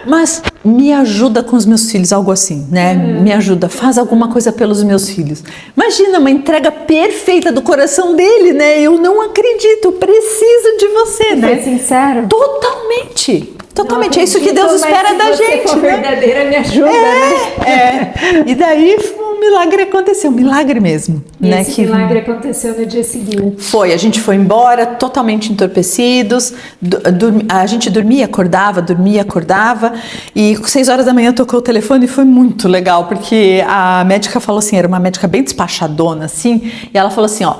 mas me ajuda com os meus filhos, algo assim, né? Me ajuda, faz alguma coisa pelos meus filhos. Imagina, uma entrega perfeita do coração dele, né? Eu não acredito, preciso de você, né? Foi sincero? Totalmente. Totalmente, Não é isso que Deus espera da gente, se for né? verdadeira, me ajuda, né? E daí um milagre aconteceu, um milagre mesmo. E né? esse milagre aconteceu no dia seguinte. A gente foi embora totalmente entorpecidos, a gente dormia, acordava, e 6 horas da manhã tocou o telefone e foi muito legal, porque a médica falou assim, era uma médica bem despachadona, assim, e ela falou assim, ó,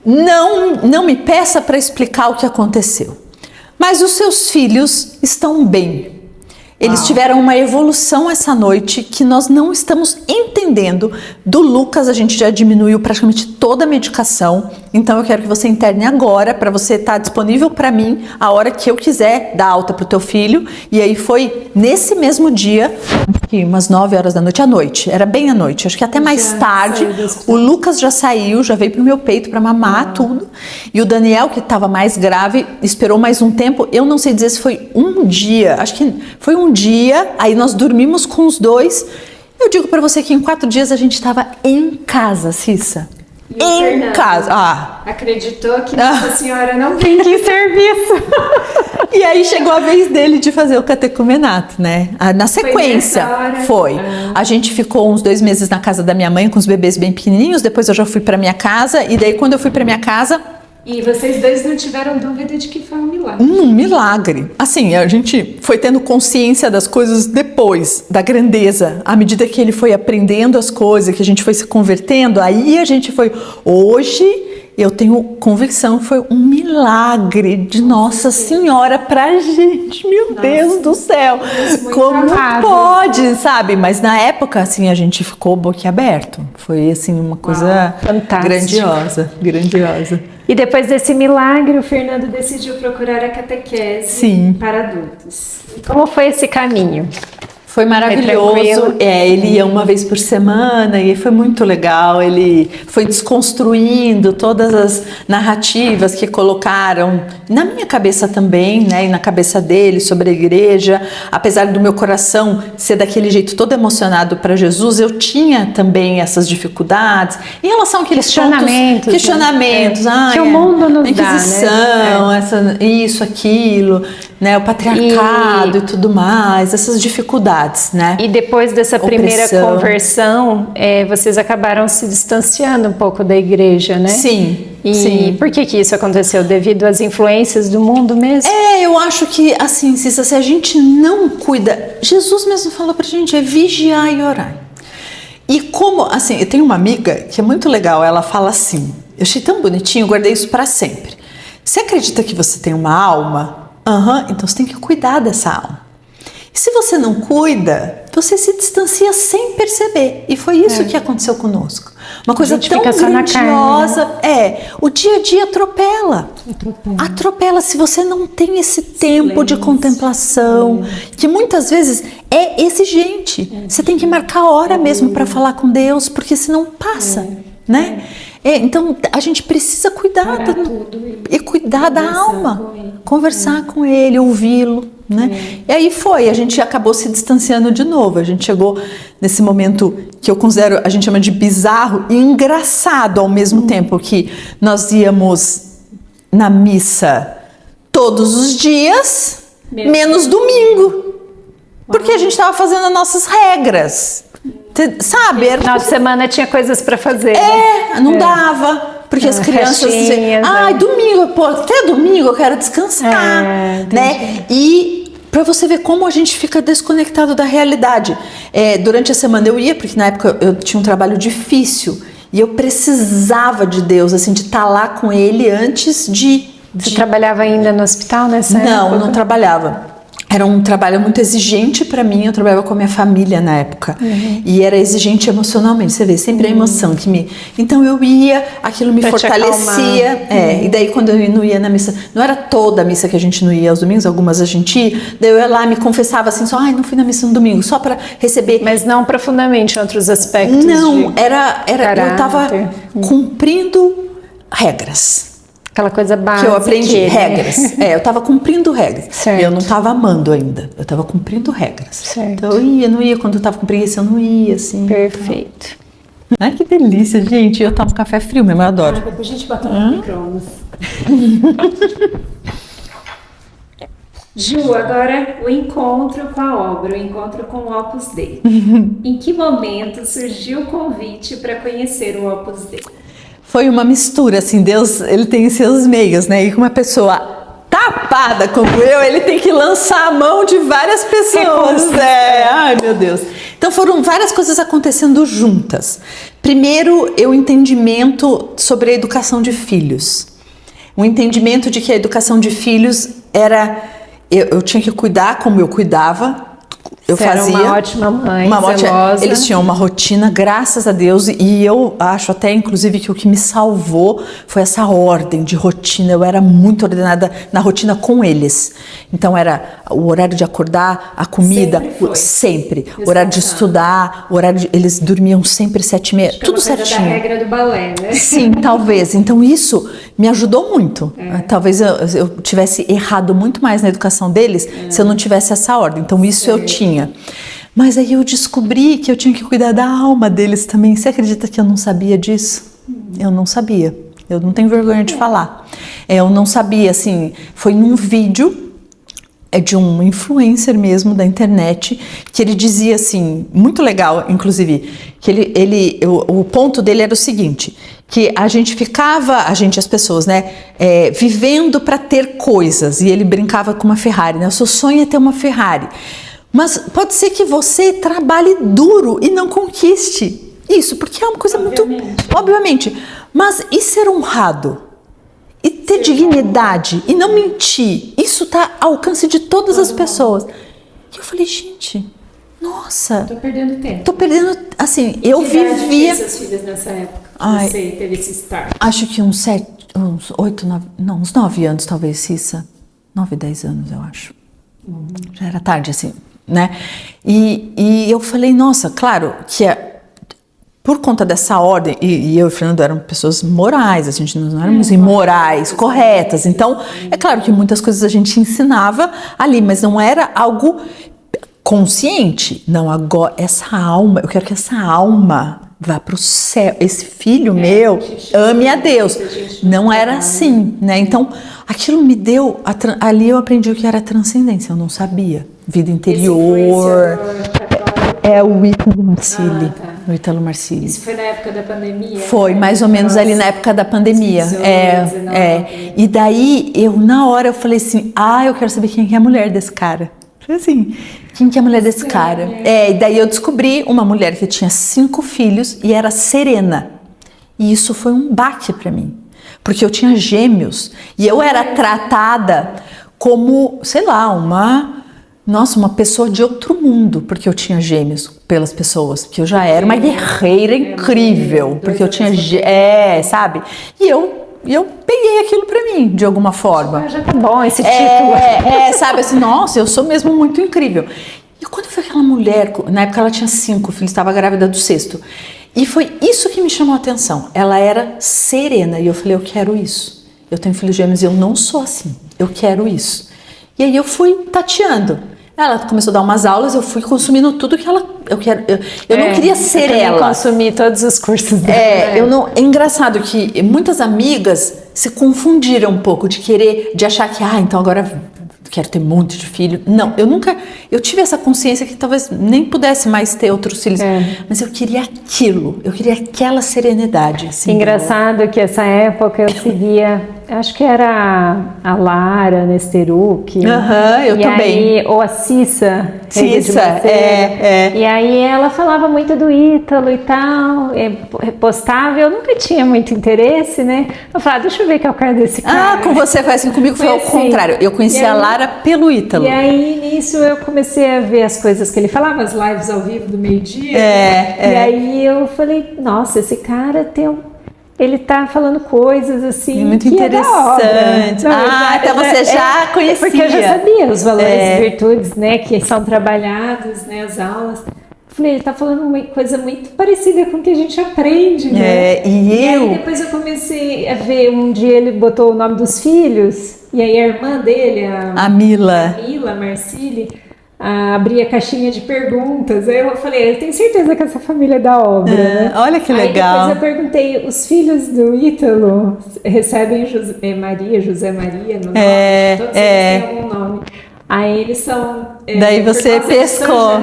não me peça para explicar o que aconteceu. Mas os seus filhos estão bem. Eles tiveram uma evolução essa noite que nós não estamos entendendo. Do Lucas, a gente já diminuiu praticamente toda a medicação. Então eu quero que você interne agora, para você estar disponível para mim a hora que eu quiser dar alta para o teu filho. E aí foi nesse mesmo dia, acho que umas 9 horas da noite, à noite. Era bem à noite, acho que até mais tarde. O Lucas já saiu, já veio pro meu peito para mamar tudo. E o Daniel, que estava mais grave, esperou mais um tempo. Eu não sei dizer se foi um dia, acho que foi um dia, aí nós dormimos com os dois. Eu digo para você que em 4 dias a gente estava em casa, Cissa. Em casa. Acreditou que Nossa Senhora não tem que ir serviço. E aí chegou a vez dele de fazer o catecumenato, né? Na sequência, foi. A gente ficou uns 2 meses na casa da minha mãe com os bebês bem pequenininhos. Depois eu já fui para minha casa. E daí quando eu fui para minha casa... E vocês dois não tiveram dúvida de que foi um milagre? Um milagre. Assim, a gente foi tendo consciência das coisas depois, da grandeza. À medida que ele foi aprendendo as coisas, que a gente foi se convertendo, aí a gente foi... Hoje, eu tenho convicção que foi um milagre de Nossa Senhora pra gente. Meu Deus do céu! Como pode, sabe? Mas na época, assim, a gente ficou boquiaberto. Foi, assim, uma coisa grandiosa, grandiosa. E depois desse milagre, o Fernando decidiu procurar a catequese para adultos. E como foi esse caminho? Foi maravilhoso, ele ia uma vez por semana e foi muito legal, ele foi desconstruindo todas as narrativas que colocaram na minha cabeça também, né, e na cabeça dele sobre a igreja. Apesar do meu coração ser daquele jeito todo emocionado para Jesus, eu tinha também essas dificuldades em relação àqueles questionamentos, né? Que o mundo nos Inquisição, dá, né? Isso, aquilo, né, o patriarcado e tudo mais, essas dificuldades. Né? E depois dessa primeira conversão, vocês acabaram se distanciando um pouco da igreja, né? Sim. E por que isso aconteceu? Devido às influências do mundo mesmo? Eu acho que, assim, Cissa, se a gente não cuida... Jesus mesmo falou pra gente, vigiar e orar. E como, assim, eu tenho uma amiga que é muito legal, ela fala assim, eu achei tão bonitinho, guardei isso pra sempre. Você acredita que você tem uma alma? Então você tem que cuidar dessa alma. E se você não cuida, você se distancia sem perceber. E foi isso que aconteceu conosco. Uma coisa tão grandiosa. O dia a dia atropela. Atropela se você não tem esse tempo de contemplação, que muitas vezes é exigente. Você tem que marcar a hora mesmo para falar com Deus, porque senão passa, né? Então a gente precisa cuidar e cuidar da alma, conversar com ele, ouvi-lo. Né? E aí a gente acabou se distanciando de novo. A gente chegou nesse momento que eu considero, a gente chama de bizarro e engraçado ao mesmo tempo, que nós íamos na missa todos os dias, menos domingo. Porque a gente estava fazendo as nossas regras. Sabe? No final de semana tinha coisas para fazer. Não dava. Porque as crianças diziam, domingo, pô, até domingo eu quero descansar, né? E para você ver como a gente fica desconectado da realidade. Durante a semana eu ia, porque na época eu tinha um trabalho difícil e eu precisava de Deus, assim, de estar lá com Ele antes de... Você trabalhava ainda no hospital nessa época? Não trabalhava. Era um trabalho muito exigente para mim, eu trabalhava com a minha família na época. E era exigente emocionalmente, você vê, sempre a emoção que me... Então eu ia, aquilo me fortalecia. E daí quando eu não ia na missa, não era toda a missa que a gente não ia aos domingos, algumas a gente ia, daí eu ia lá, me confessava assim, só, não fui na missa no domingo, só para receber. Mas não profundamente em outros aspectos? Não, eu tava cumprindo regras. Aquela coisa básica. Que eu aprendi, regras. Eu tava cumprindo regras. Certo. Eu não tava amando ainda. Eu tava cumprindo regras. Certo. Então eu não ia. Quando eu tava com preguiça, eu não ia, assim. Perfeito. Ai, que delícia, gente. Eu tomo café frio mesmo, eu adoro. Depois a gente bota no micro-ondas. Ju, agora o encontro com a obra, o encontro com o Opus Dei. Em que momento surgiu o convite para conhecer o Opus Dei? Foi uma mistura, assim, Deus, ele tem seus meios, né? E com uma pessoa tapada como eu, ele tem que lançar a mão de várias pessoas. Ai, meu Deus. Então foram várias coisas acontecendo juntas. Primeiro, o entendimento sobre a educação de filhos. O entendimento de que a educação de filhos era... Eu tinha que cuidar como eu cuidava. Eu fazia uma ótima mãe, zelosa. Eles tinham uma rotina, graças a Deus, e eu acho até, inclusive, que o que me salvou foi essa ordem de rotina. Eu era muito ordenada na rotina com eles. Então era o horário de acordar, a comida, sempre. O horário de estudar, eles dormiam sempre 7h30, tudo certinho. Da regra do balé, né? Sim, talvez. Então isso me ajudou muito. Talvez eu tivesse errado muito mais na educação deles se eu não tivesse essa ordem. Então isso eu tinha. Mas aí eu descobri que eu tinha que cuidar da alma deles também. Você acredita que eu não sabia disso? Eu não sabia. Eu não tenho vergonha de falar. Eu não sabia, assim, foi num vídeo de um influencer mesmo da internet, que ele dizia assim, muito legal, inclusive, que o ponto dele era o seguinte, que a gente ficava, as pessoas, né, vivendo para ter coisas, e ele brincava com uma Ferrari, né, o seu sonho é ter uma Ferrari, mas pode ser que você trabalhe duro e não conquiste isso, porque é uma coisa obviamente, mas e ser honrado? E ter dignidade e não mentir, isso está ao alcance de todas as pessoas. E eu falei, gente, nossa. Tô perdendo tempo. Tô perdendo, assim, eu vivia... Que seus filhos nessa época? Ai, Você teve esse start? Acho que uns 8, 9, não, uns 9 anos talvez, Cissa. 9, 10 anos, eu acho. Já era tarde, assim, né? E eu falei, nossa, claro que por conta dessa ordem, e eu e o Fernando eram pessoas morais, a gente não éramos imorais, corretas. Então, é claro que muitas coisas a gente ensinava ali, mas não era algo consciente. Não, agora, essa alma, eu quero que essa alma vá para o céu. Esse filho meu, ame a Deus. Não era assim, né? Então, aquilo me deu, ali eu aprendi o que era transcendência, eu não sabia. Vida interior. É o Ítalo Marcilli. O Ítalo Marcilli. Isso foi na época da pandemia? Foi, mais ou menos ali na época da pandemia. E daí, na hora eu falei assim, eu quero saber quem é a mulher desse cara. Falei assim, quem que é a mulher desse cara? E daí eu descobri uma mulher que tinha 5 filhos e era serena. E isso foi um baque para mim. Porque eu tinha gêmeos. E eu era tratada como, sei lá, uma pessoa de outro mundo, porque eu tinha gêmeos pelas pessoas, porque eu já era uma guerreira incrível, porque eu tinha, sabe? E eu peguei aquilo pra mim, de alguma forma. Já tá bom esse título. Sabe, assim, nossa, eu sou mesmo muito incrível. E quando foi aquela mulher, na época ela tinha 5 filhos, estava grávida do 6º, e foi isso que me chamou a atenção, ela era serena, e eu falei, eu quero isso. Eu tenho filhos gêmeos e eu não sou assim, eu quero isso. E aí eu fui tateando. Ela começou a dar umas aulas, eu fui consumindo tudo que ela eu não queria ser eu ela. consumi todos os cursos dela. É engraçado que muitas amigas se confundiram um pouco de achar que, então agora quero ter um monte de filho. Não, eu tive essa consciência que talvez nem pudesse mais ter outros filhos, mas eu queria aquela serenidade. Assim, engraçado que essa época eu seguia, acho que era a Lara Nesteruk. Eu também. Ou a Cissa. Cissa, E aí ela falava muito do Ítalo e tal, postava, eu nunca tinha muito interesse, né? Eu falava, deixa eu ver que é o cara desse cara. Com você foi assim, comigo foi ao contrário. Eu conheci a Lara pelo Ítalo. E aí, nisso, eu comecei a ver as coisas que ele falava, as lives ao vivo do meio-dia. E aí eu falei, nossa, esse cara ele tá falando coisas assim muito interessante. Então você já conhecia. Porque eu já sabia os valores e virtudes, né, que são trabalhados, né, as aulas. Falei, ele tá falando uma coisa muito parecida com o que a gente aprende, né? E aí depois eu comecei a ver, um dia ele botou o nome dos filhos, e aí a irmã dele, a Mila, a Marcília, abria a caixinha de perguntas. Aí eu falei, eu tenho certeza que essa família é da obra, né? Olha que legal. Aí depois eu perguntei, os filhos do Ítalo recebem José Maria no nome? Todos eles têm algum nome. Aí eles são... Daí você pescou.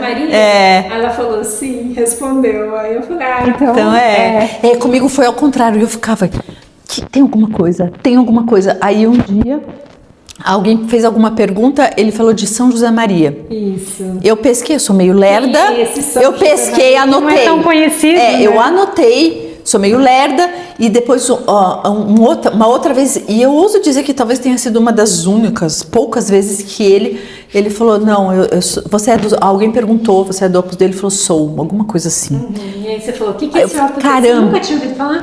Ela falou sim, respondeu. Aí eu falei, então comigo foi ao contrário. Eu ficava, tem alguma coisa. Aí um dia... Alguém fez alguma pergunta, ele falou de São José Maria. Isso. Eu pesquei, eu sou meio lerda. Eu pesquei, anotei. Não é tão conhecido, né? Eu anotei, sou meio lerda. E depois, uma outra vez, e eu ouso dizer que talvez tenha sido uma das únicas, poucas vezes que ele falou, não, você é alguém perguntou, você é do Opus Dei? Ele falou, sou, alguma coisa assim. E aí você falou, o que é esse Opus Dei? Caramba. Você nunca tinha ouvido falar?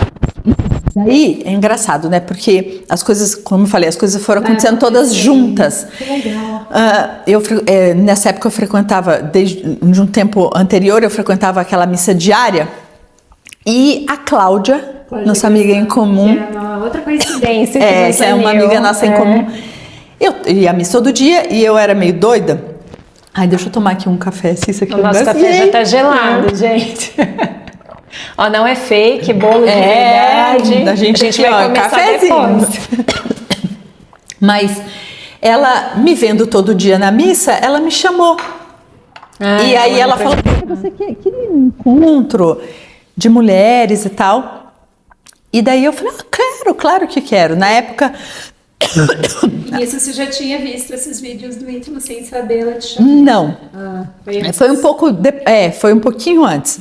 Daí é engraçado, né? Porque as coisas, como eu falei, as coisas foram acontecendo todas juntas. Que legal. Nessa época eu frequentava, de um tempo anterior, eu frequentava aquela missa diária. E a Cláudia, nossa amiga em comum. Que é uma outra coincidência. Que é uma amiga nossa em comum. Eu ia à missa todo dia e eu era meio doida. Deixa eu tomar aqui um café. Isso aqui o nosso café já tá gelado, gente. Não é fake, bolo de verdade. A gente vai começar cafezinho. Mas ela, me vendo todo dia na missa, ela me chamou. E aí ela falou, você queria um encontro de mulheres e tal? E daí eu falei, claro que quero. Na época... Isso você já tinha visto esses vídeos do Ítalo sem saber, ela te chamou? Não. Foi um pouquinho antes.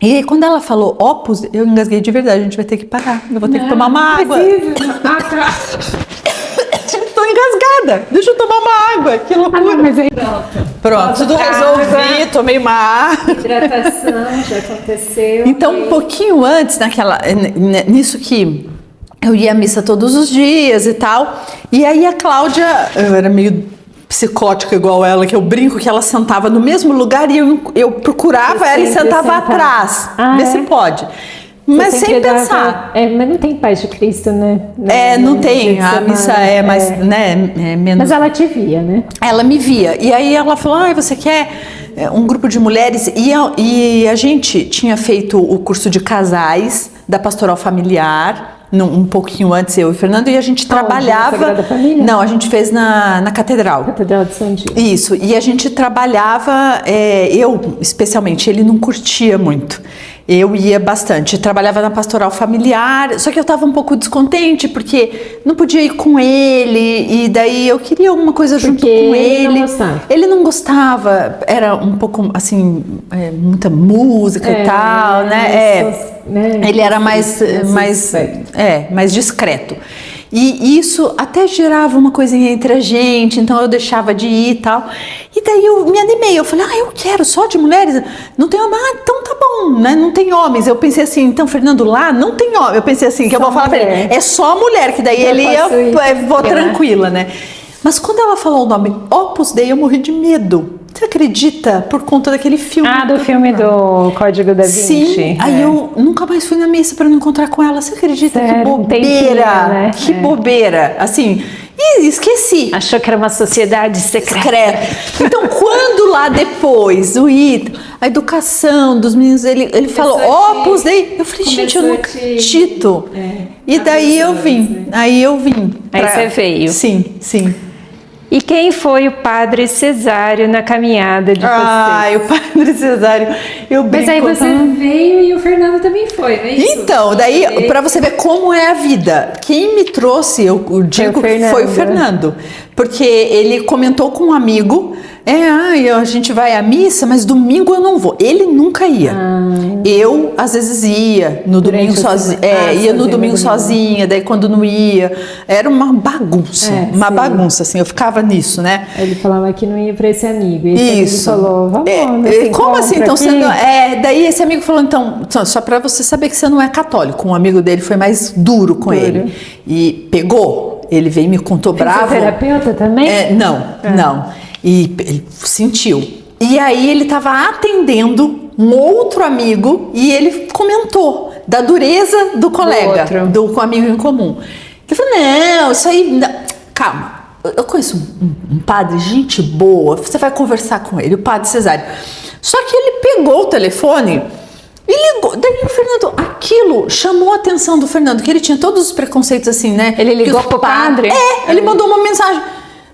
E aí, quando ela falou Opus, eu engasguei de verdade, a gente vai ter que parar. Eu vou ter que tomar uma água. Tô engasgada. Deixa eu tomar uma água. Que loucura. Mas aí pronto, tudo resolvi, tomei uma água. Hidratação, já aconteceu. Então, um pouquinho antes, nisso que eu ia à missa todos os dias e tal. E aí a Cláudia, eu era meio psicótica igual ela, que eu brinco que ela sentava no mesmo lugar e eu procurava ela e sentava atrás. Vê se pode. Mas sem pensar. Mas não tem paz de Cristo, né? Não tem. A missa é mais, menos. Mas ela te via, né? Ela me via. E aí ela falou, você quer um grupo de mulheres? E a gente tinha feito o curso de casais da Pastoral Familiar, um pouquinho antes, eu e o Fernando, e a gente trabalhava... Sagrada Família? Não, a gente fez na Catedral. Catedral de São Diego. Isso, e a gente trabalhava, eu especialmente, ele não curtia muito. Eu ia bastante, trabalhava na Pastoral Familiar, só que eu estava um pouco descontente, porque não podia ir com ele, e daí eu queria alguma coisa junto com ele. Não gostava. Ele não gostava, era um pouco, assim, muita música e tal, né? Ele era mais discreto. E isso até gerava uma coisinha entre a gente, então eu deixava de ir e tal. E daí eu me animei, eu falei, eu quero só de mulheres, não tem homem, então tá bom, né? Não tem homens. Eu pensei assim, então, Fernando, lá não tem homem. Eu pensei assim, que eu vou falar pra ele, é só mulher, que daí vou tranquila, né? Mas quando ela falou o nome Opus Dei, eu morri de medo. Você acredita? Por conta daquele filme. Do filme do Código da Vinci. Sim, aí eu nunca mais fui na missa para não encontrar com ela. Você acredita? Que bobeira, né? Que bobeira. Assim, e esqueci. Achou que era uma sociedade secreta. Então, quando lá depois, a educação dos meninos, ele falou Opus Dei. Eu falei, gente, eu não acredito. E daí eu vim, Aí você veio. Sim. E quem foi o Padre Cesário na caminhada de vocês? O Padre Cesário, Mas aí você veio e o Fernando também foi, não é isso? Então, daí, para você ver como é a vida, quem me trouxe, eu digo que foi o Fernando. Porque ele comentou com um amigo, a gente vai à missa, mas domingo eu não vou. Ele nunca ia. Eu, às vezes, ia no domingo sozinha. Ia no domingo sozinha, daí quando não ia, era uma bagunça. Bagunça, assim, eu ficava nisso, né? Ele falava que não ia para esse amigo. E esse amigo falou, vamos, como assim? Então, você não, daí esse amigo falou, então, só para você saber que você não é católico. Um amigo dele foi mais duro com ele. E pegou. Ele veio e me contou bravo. Terapeuta também? Não. E ele sentiu. E aí ele estava atendendo um outro amigo e ele comentou da dureza do colega, com um amigo em comum. Ele falou, não, isso aí... Não. Calma, eu conheço um padre, gente boa, você vai conversar com ele, o Padre Cesário. Só que ele pegou o telefone e ligou. Daí o Fernando, aquilo chamou a atenção do Fernando, que ele tinha todos os preconceitos assim, né? Ele ligou pro padre? Ele mandou uma mensagem.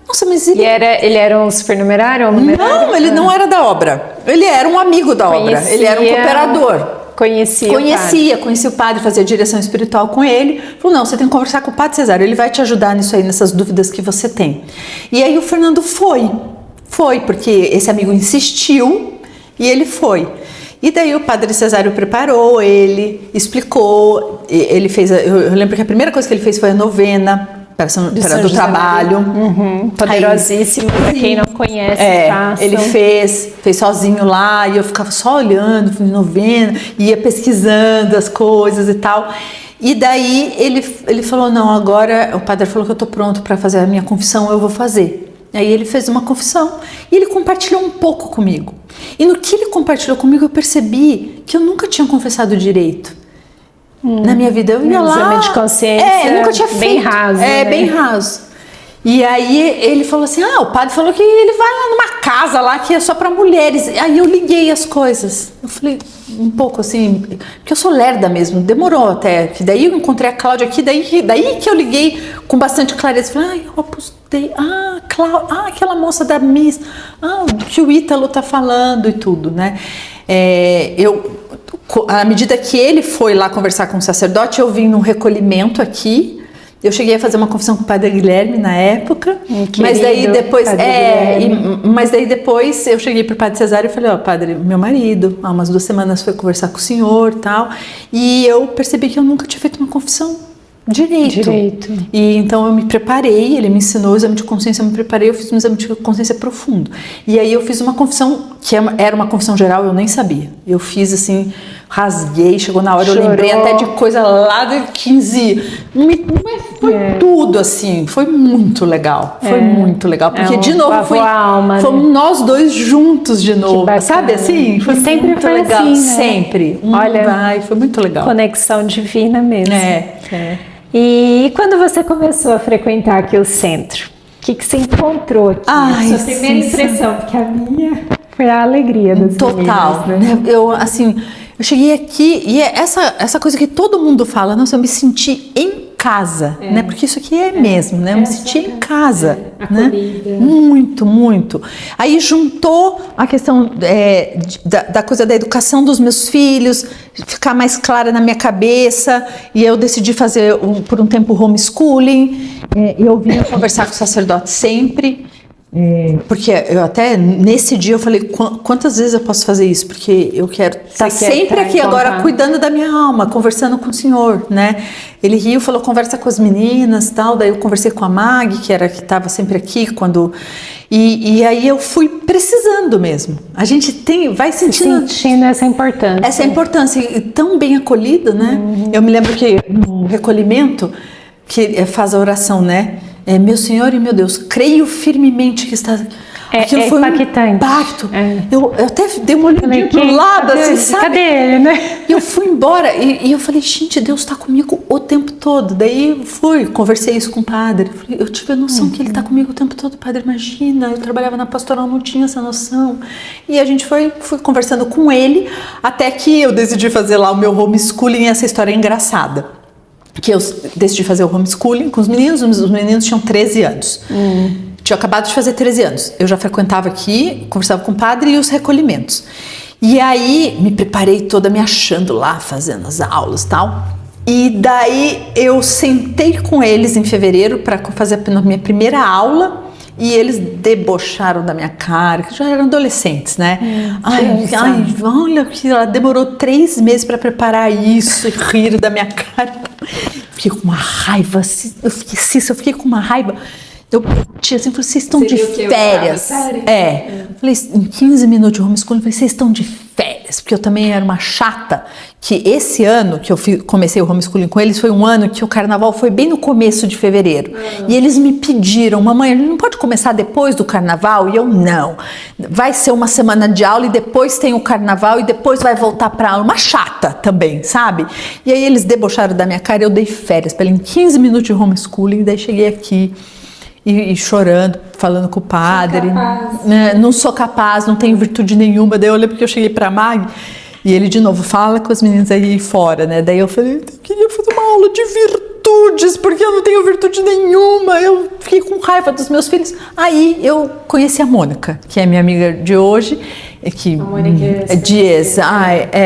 Nossa, mas ele era um supernumerário? Não, ele não era da obra. Ele era um amigo da obra. Ele era um cooperador. Conhecia o padre, fazia direção espiritual com ele. Falou, não, você tem que conversar com o Padre Cesário, ele vai te ajudar nisso aí, nessas dúvidas que você tem. E aí o Fernando foi, porque esse amigo insistiu e ele foi. E daí o Padre Cesário preparou ele, explicou, ele fez, eu lembro que a primeira coisa que ele fez foi a novena, do trabalho. Poderosíssimo, para quem não conhece, façam. Ele fez sozinho lá, e eu ficava só olhando, novena, ia pesquisando as coisas e tal. E daí ele falou, não, agora o padre falou que eu tô pronto para fazer a minha confissão, eu vou fazer. Aí ele fez uma confissão e ele compartilhou um pouco comigo. E no que ele compartilhou comigo, eu percebi que eu nunca tinha confessado direito. Na minha vida, eu ia lá... Exame de consciência, eu nunca tinha feito. Bem raso. Bem raso. E aí ele falou assim, o padre falou que ele vai lá numa casa lá que é só para mulheres. Aí eu liguei as coisas. Eu falei, um pouco assim, porque eu sou lerda mesmo, demorou até. Que daí eu encontrei a Cláudia aqui, daí que eu liguei com bastante clareza. Falei, Opus Dei, aquela moça da Miss, que o Ítalo tá falando e tudo, né? À medida que ele foi lá conversar com o sacerdote, eu vim num recolhimento aqui. Eu cheguei a fazer uma confissão com o Padre Guilherme na época, mas daí depois eu cheguei para o Padre Cesário e falei, padre, meu marido, há umas 2 semanas foi conversar com o senhor e tal, e eu percebi que eu nunca tinha feito uma confissão direito. E então eu me preparei, ele me ensinou o exame de consciência, eu me preparei, eu fiz um exame de consciência profundo. E aí eu fiz uma confissão, que era uma confissão geral, eu nem sabia. Eu fiz assim, rasguei, chegou na hora, eu lembrei até de coisa lá de 15. Foi tudo assim, foi muito legal. Foi muito legal. Porque de novo fomos nós dois juntos de novo. Sabe assim? Foi sempre muito foi legal. assim, né? Sempre. Foi muito legal. Conexão divina mesmo. E quando você começou a frequentar aqui o centro, o que você encontrou aqui? Sua primeira impressão, porque a minha foi a alegria das total, meninas, né? Eu cheguei aqui e essa coisa que todo mundo fala, nossa, eu me senti em casa, né? Porque isso aqui mesmo, né? Eu me senti em casa, né? Muito, muito. Aí juntou a questão da coisa da educação dos meus filhos, ficar mais clara na minha cabeça, e eu decidi fazer por um tempo homeschooling. Eu vinha conversar com o sacerdote sempre. Porque eu até nesse dia eu falei, quantas vezes eu posso fazer isso? Porque eu quero estar sempre aqui agora cuidando da minha alma, conversando com o senhor, né? Ele riu, falou, conversa com as meninas, tal. Daí eu conversei com a Mag, que estava sempre aqui quando... E aí eu fui precisando mesmo. A gente vai sentindo essa importância. Essa importância, e tão bem acolhido, né? Eu me lembro que no recolhimento, que faz a oração, né? Meu Senhor e meu Deus, creio firmemente que está... Aquilo foi impactante. Um impacto. Eu até dei uma olhadinha pro lado, assim, sabe? Cadê ele, né? E eu fui embora e eu falei, gente, Deus está comigo o tempo todo. Daí eu fui, conversei isso com o padre. Eu tive a noção que ele está comigo o tempo todo. Padre, imagina, eu trabalhava na pastoral, não tinha essa noção. E a gente fui conversando com ele, até que eu decidi fazer lá o meu homeschooling. E essa história é engraçada. Que eu decidi fazer o homeschooling com os meninos tinham 13 anos. Tinha acabado de fazer 13 anos. Eu já frequentava aqui, conversava com o padre e os recolhimentos. E aí me preparei toda me achando lá, fazendo as aulas e tal. E daí eu sentei com eles em fevereiro para fazer a minha primeira aula. E eles debocharam da minha cara, que já eram adolescentes, né? Olha que ela demorou 3 meses para preparar isso, e riram da minha cara. Fiquei com uma raiva, eu fiquei com uma raiva. Eu tinha assim, falei, vocês estão de férias. Falei, em 15 minutos de homeschooling, eu falei, vocês estão de férias, porque eu também era uma chata, que esse ano que eu comecei o homeschooling com eles, foi um ano que o carnaval foi bem no começo de fevereiro. E eles me pediram, mamãe, a gente não pode começar depois do carnaval? E eu, não. Vai ser uma semana de aula e depois tem o carnaval e depois vai voltar pra aula. Uma chata também, sabe? E aí eles debocharam da minha cara, eu dei férias pra ele em 15 minutos de homeschooling, daí cheguei aqui, e chorando, falando com o padre, não sou capaz, não tenho virtude nenhuma. Daí eu lembro que eu cheguei pra Mag e ele de novo, fala com as meninas aí fora, né? Daí eu falei, eu queria fazer uma aula de virtudes, porque eu não tenho virtude nenhuma, eu fiquei com raiva dos meus filhos. Aí eu conheci a Mônica, que é minha amiga de hoje, que a Mônica é Dias,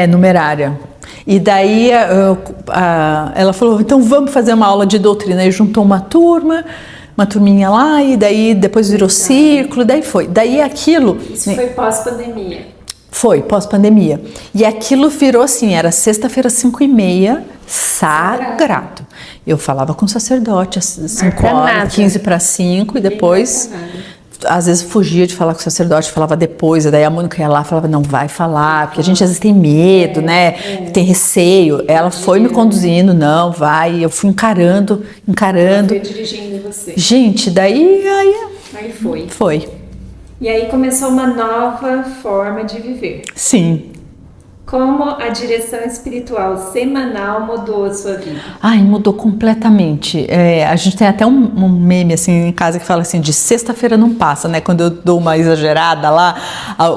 numerária. E daí ela falou, então vamos fazer uma aula de doutrina. Aí juntou uma turminha lá, e daí depois virou círculo, daí foi. Daí aquilo... Isso foi pós-pandemia. Foi, pós-pandemia. E aquilo virou assim, era sexta-feira, 5h30, sagrado. Eu falava com o sacerdote às 5 horas, 15 para 5, e depois... Às vezes fugia de falar com o sacerdote, falava depois, e daí a Mônica ia lá e falava, não vai falar, porque a gente às vezes tem medo, né? Tem receio. Ela foi me conduzindo, não, vai, eu fui encarando. Foi dirigindo você. Gente, daí... Aí foi. Foi. E aí começou uma nova forma de viver. Sim. Como a direção espiritual semanal mudou a sua vida? Mudou completamente. A gente tem até um meme assim em casa que fala assim, de sexta-feira não passa, né? Quando eu dou uma exagerada lá,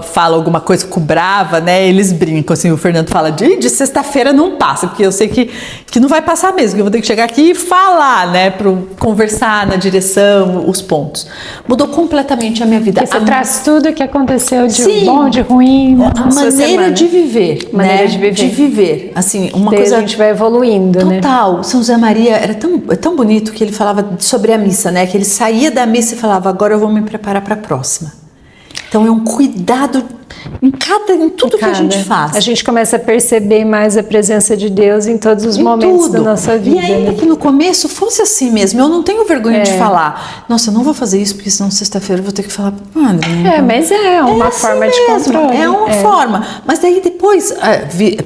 falo alguma coisa, fico brava, né? Eles brincam, assim, o Fernando fala, de sexta-feira não passa, porque eu sei que não vai passar mesmo, que eu vou ter que chegar aqui e falar, né? Para conversar na direção, os pontos. Mudou completamente a minha vida. Você traz tudo o que aconteceu de bom, de ruim, a maneira de viver. Maneira de viver. De viver. Assim, uma daí coisa. A gente vai evoluindo, né? Total. São José Maria era tão bonito que ele falava sobre a missa, né? Que ele saía da missa e falava, agora eu vou me preparar para a próxima. Então é um cuidado em tudo que a gente faz. A gente começa a perceber mais a presença de Deus em todos os momentos da nossa vida. E ainda que no começo fosse assim mesmo, eu não tenho vergonha de falar, nossa, eu não vou fazer isso, porque senão sexta-feira eu vou ter que falar pro padre. Né? Mas é uma assim forma mesmo, de controle. É uma forma. Mas daí depois,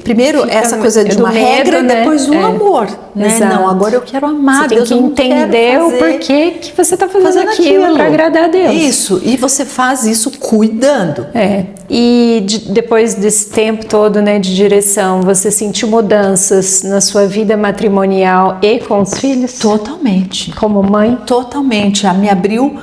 primeiro fica essa coisa de uma regra, né? Depois o amor. Né? Não, agora eu quero amar Deus. Você tem que entender o porquê que você está fazendo aquilo para agradar a Deus. Isso, e você faz isso cuidando. E depois desse tempo todo, né, de direção, você sentiu mudanças na sua vida matrimonial e com os filhos? Totalmente. Como mãe? Totalmente. Me abriu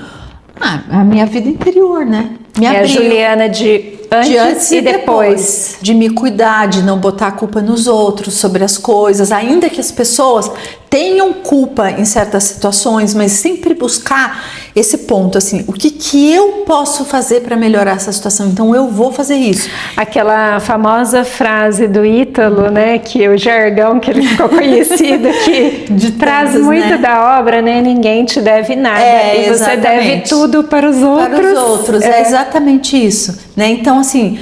a minha vida interior, né? Me abriu. A Juliana de antes e depois. De me cuidar, de não botar a culpa nos outros sobre as coisas, ainda que as pessoas tenham culpa em certas situações, mas sempre buscar esse ponto, assim, o que eu posso fazer para melhorar essa situação? Então eu vou fazer isso. Aquela famosa frase do Ítalo, né, que o jargão que ele ficou conhecido, que traz muito, né, da obra, né, ninguém te deve nada, e você deve tudo para os outros. Para os outros, é exatamente isso, né? Então, assim,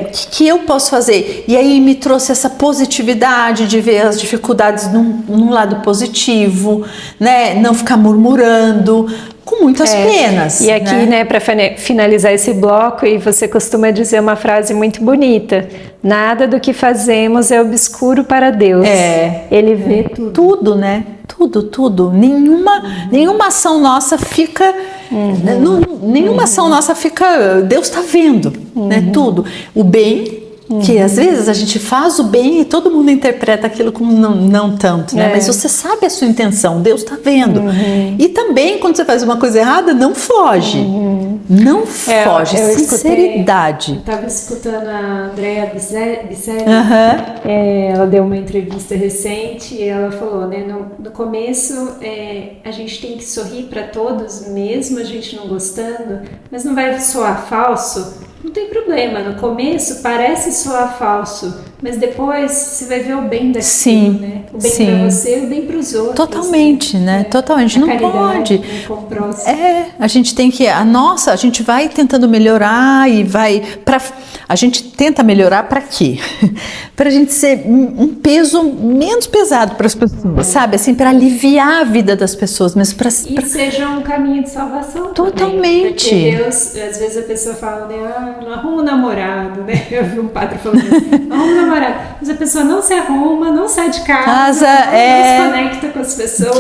o que eu posso fazer? E aí me trouxe essa positividade de ver as dificuldades num lado positivo, né? Não ficar murmurando, com muitas penas. E aqui, né, para finalizar esse bloco, e você costuma dizer uma frase muito bonita: nada do que fazemos é obscuro para Deus. Ele vê tudo. Tudo, né? Tudo. Nenhuma ação nossa fica Nenhuma ação nossa fica... Deus está vendo, né? Tudo. O bem, que às vezes a gente faz o bem e todo mundo interpreta aquilo como não tanto, né? Mas você sabe a sua intenção, Deus está vendo. E também, quando você faz uma coisa errada, não foge. Não foge, sinceridade. Eu estava escutando a Andrea Biselli, ela deu uma entrevista recente e ela falou, né, no começo a gente tem que sorrir para todos, mesmo a gente não gostando, mas não vai soar falso. Não tem problema, no começo parece soar falso, mas depois você vai ver o bem daquilo, né? O bem para você e o bem para os outros. Totalmente, né? Totalmente, não pode. A gente tem que, a gente vai tentando melhorar e a gente tenta melhorar para quê? Para a gente ser um peso menos pesado para as pessoas, sabe? Assim, para aliviar a vida das pessoas, mas e seja um caminho de salvação. Totalmente. Também, porque Deus, às vezes a pessoa fala, né? Não arruma um namorado, né? Eu vi um padre falando assim, arruma um namorado. Mas a pessoa não se arruma, não sai de casa, não se conecta com as pessoas.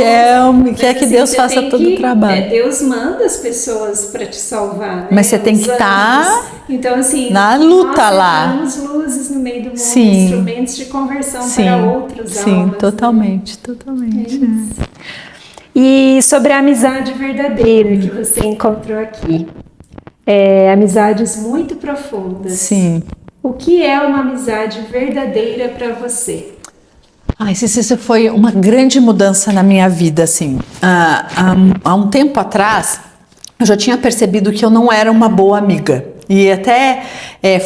Quer que Deus faça todo o trabalho. Deus manda as pessoas para te salvar, né? Mas você tem que estar então, assim, na luta lá. Nós luzes no meio do mundo, instrumentos de conversão para outras almas. Sim, totalmente. E sobre a amizade verdadeira que você encontrou aqui. Amizades muito profundas. Sim. O que é uma amizade verdadeira para você? Isso foi uma grande mudança na minha vida, assim. Há um tempo atrás, eu já tinha percebido que eu não era uma boa amiga. E até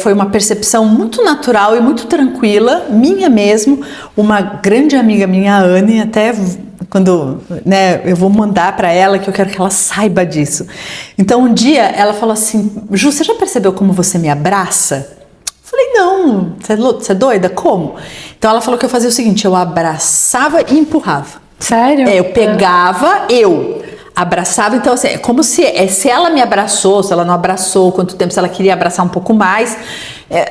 foi uma percepção muito natural e muito tranquila, minha mesmo. Uma grande amiga minha, a Anne, até... quando, né, eu vou mandar para ela que eu quero que ela saiba disso. Então um dia ela falou assim, Ju, você já percebeu como você me abraça? Eu falei, não, você é doida? Como? Então ela falou que eu fazia o seguinte, eu abraçava e empurrava. Sério? Eu pegava, eu abraçava, então assim, é como se ela me abraçou, se ela não abraçou, quanto tempo, se ela queria abraçar um pouco mais,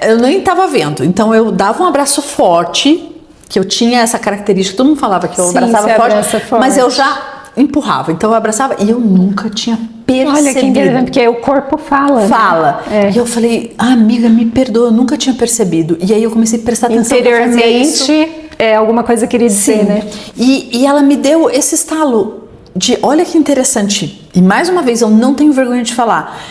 eu nem estava vendo. Então eu dava um abraço forte, que eu tinha essa característica, todo mundo falava que eu abraçava forte, mas eu já empurrava, então eu abraçava e eu nunca tinha percebido. Olha que interessante, porque o corpo fala. Fala. Né? E eu falei, amiga, me perdoa, eu nunca tinha percebido. E aí eu comecei a prestar atenção. Interiormente, alguma coisa queria dizer, né? E ela me deu esse estalo de, olha que interessante, e mais uma vez, eu não tenho vergonha de falar,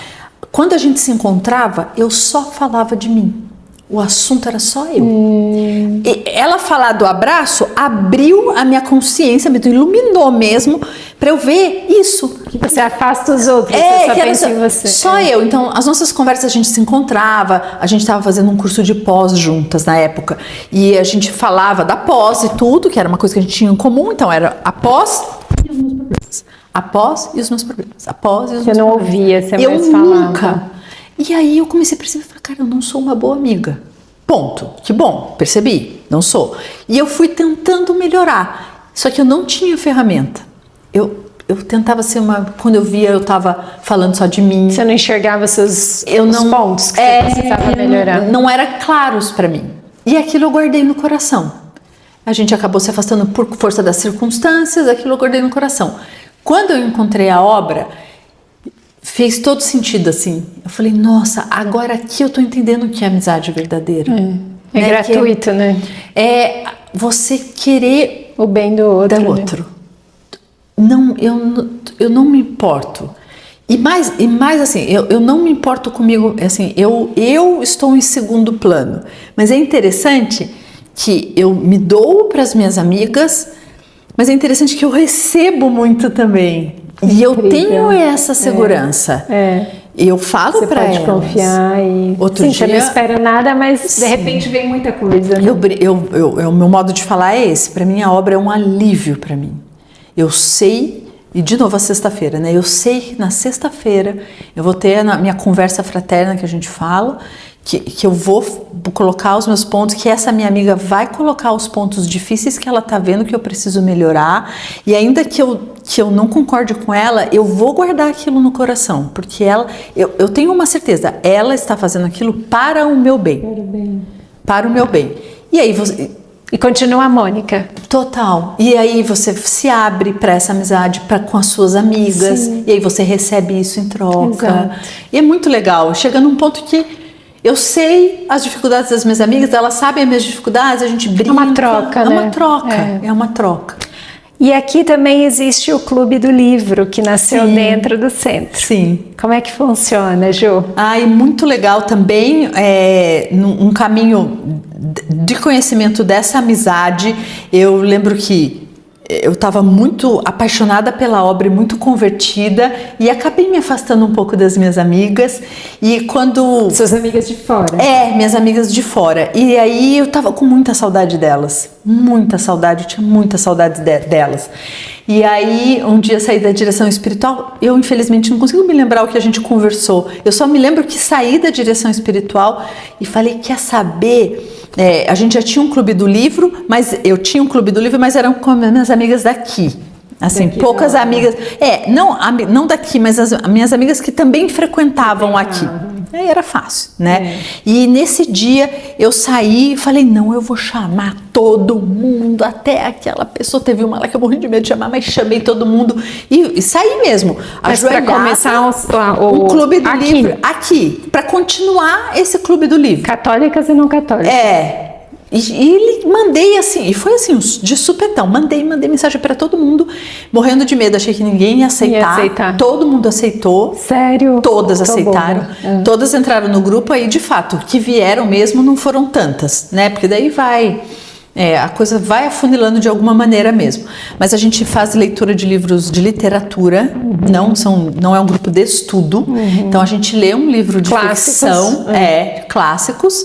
quando a gente se encontrava, eu só falava de mim. O assunto era só eu. E ela falar do abraço abriu a minha consciência, me iluminou mesmo para eu ver isso. Que você afasta os outros, você só pensa em você. Só eu. Então, as nossas conversas a gente se encontrava, a gente estava fazendo um curso de pós juntas na época. E a gente falava da pós e tudo, que era uma coisa que a gente tinha em comum. Então, era a pós e os meus problemas. A pós e os meus problemas. A pós e os meus problemas. Você não ouvia, você mais falava. Eu nunca. E aí eu comecei a perceber, cara, eu não sou uma boa amiga. Ponto. Que bom, percebi, não sou. E eu fui tentando melhorar, só que eu não tinha ferramenta. Eu tentava ser quando eu via, eu estava falando só de mim. Você não enxergava os pontos que você precisava melhorar. Não era claros para mim. E aquilo eu guardei no coração. A gente acabou se afastando por força das circunstâncias, aquilo eu guardei no coração. Quando eu encontrei a obra, fez todo sentido, assim. Eu falei, nossa, agora aqui eu tô entendendo o que é amizade verdadeira. É gratuito, né? É você querer o bem do outro. Não, eu não me importo. E mais assim, eu não me importo comigo, assim, eu estou em segundo plano. Mas é interessante que eu me dou para as minhas amigas, mas é interessante que eu recebo muito também. E eu tenho essa segurança. Eu falo para elas. Você pode confiar e... Outro dia, você não espera nada, mas de repente vem muita coisa. Né? O meu modo de falar é esse. Para mim, a obra é um alívio para mim. Eu sei, e de novo a sexta-feira, né? Eu sei que na sexta-feira eu vou ter a minha conversa fraterna que a gente fala, que eu vou colocar os meus pontos, que essa minha amiga vai colocar os pontos difíceis que ela tá vendo que eu preciso melhorar, e ainda que eu não concorde com ela, eu vou guardar aquilo no coração, porque eu tenho uma certeza, ela está fazendo aquilo para o meu bem. Para o meu bem. E aí E continua a Mônica. Total. E aí você se abre para essa amizade com as suas amigas. Sim. E aí você recebe isso em troca. Exato. E é muito legal. Chega num ponto que eu sei as dificuldades das minhas amigas, elas sabem as minhas dificuldades, a gente brinca. É uma troca, né? É uma troca. É uma troca. E aqui também existe o Clube do Livro, que nasceu dentro do centro. Sim. Como é que funciona, Ju? E muito legal também, um caminho de conhecimento dessa amizade. Eu lembro que eu estava muito apaixonada pela obra e muito convertida e acabei me afastando um pouco das minhas amigas. E quando... Suas amigas de fora? Minhas amigas de fora. E aí eu estava com muita saudade delas. Muita saudade, eu tinha muita saudade delas. E aí um dia saí da direção espiritual, eu infelizmente não consigo me lembrar o que a gente conversou. Eu só me lembro que saí da direção espiritual e falei, quer saber... a gente já tinha um clube do livro, mas eu tinha um clube do livro, mas eram com as minhas amigas daqui. Assim, daqui poucas amigas. Não daqui, mas as minhas amigas que também frequentavam aqui. Aí era fácil, né? E nesse dia eu saí e falei, não, eu vou chamar todo mundo, até aquela pessoa, teve uma lá que eu morri de medo de chamar, mas chamei todo mundo e saí mesmo. Mas para começar o clube do livro aqui, para continuar esse clube do livro. Católicas e não católicas. E mandei assim, e foi assim, de supetão, mandei mensagem para todo mundo, morrendo de medo, achei que ninguém ia aceitar. Todo mundo aceitou. Sério? Todas aceitaram, todas entraram no grupo, aí de fato, que vieram mesmo não foram tantas, né, porque daí a coisa vai afunilando de alguma maneira mesmo. Mas a gente faz leitura de livros de literatura, não é um grupo de estudo, então a gente lê um livro de ficção, clássicos,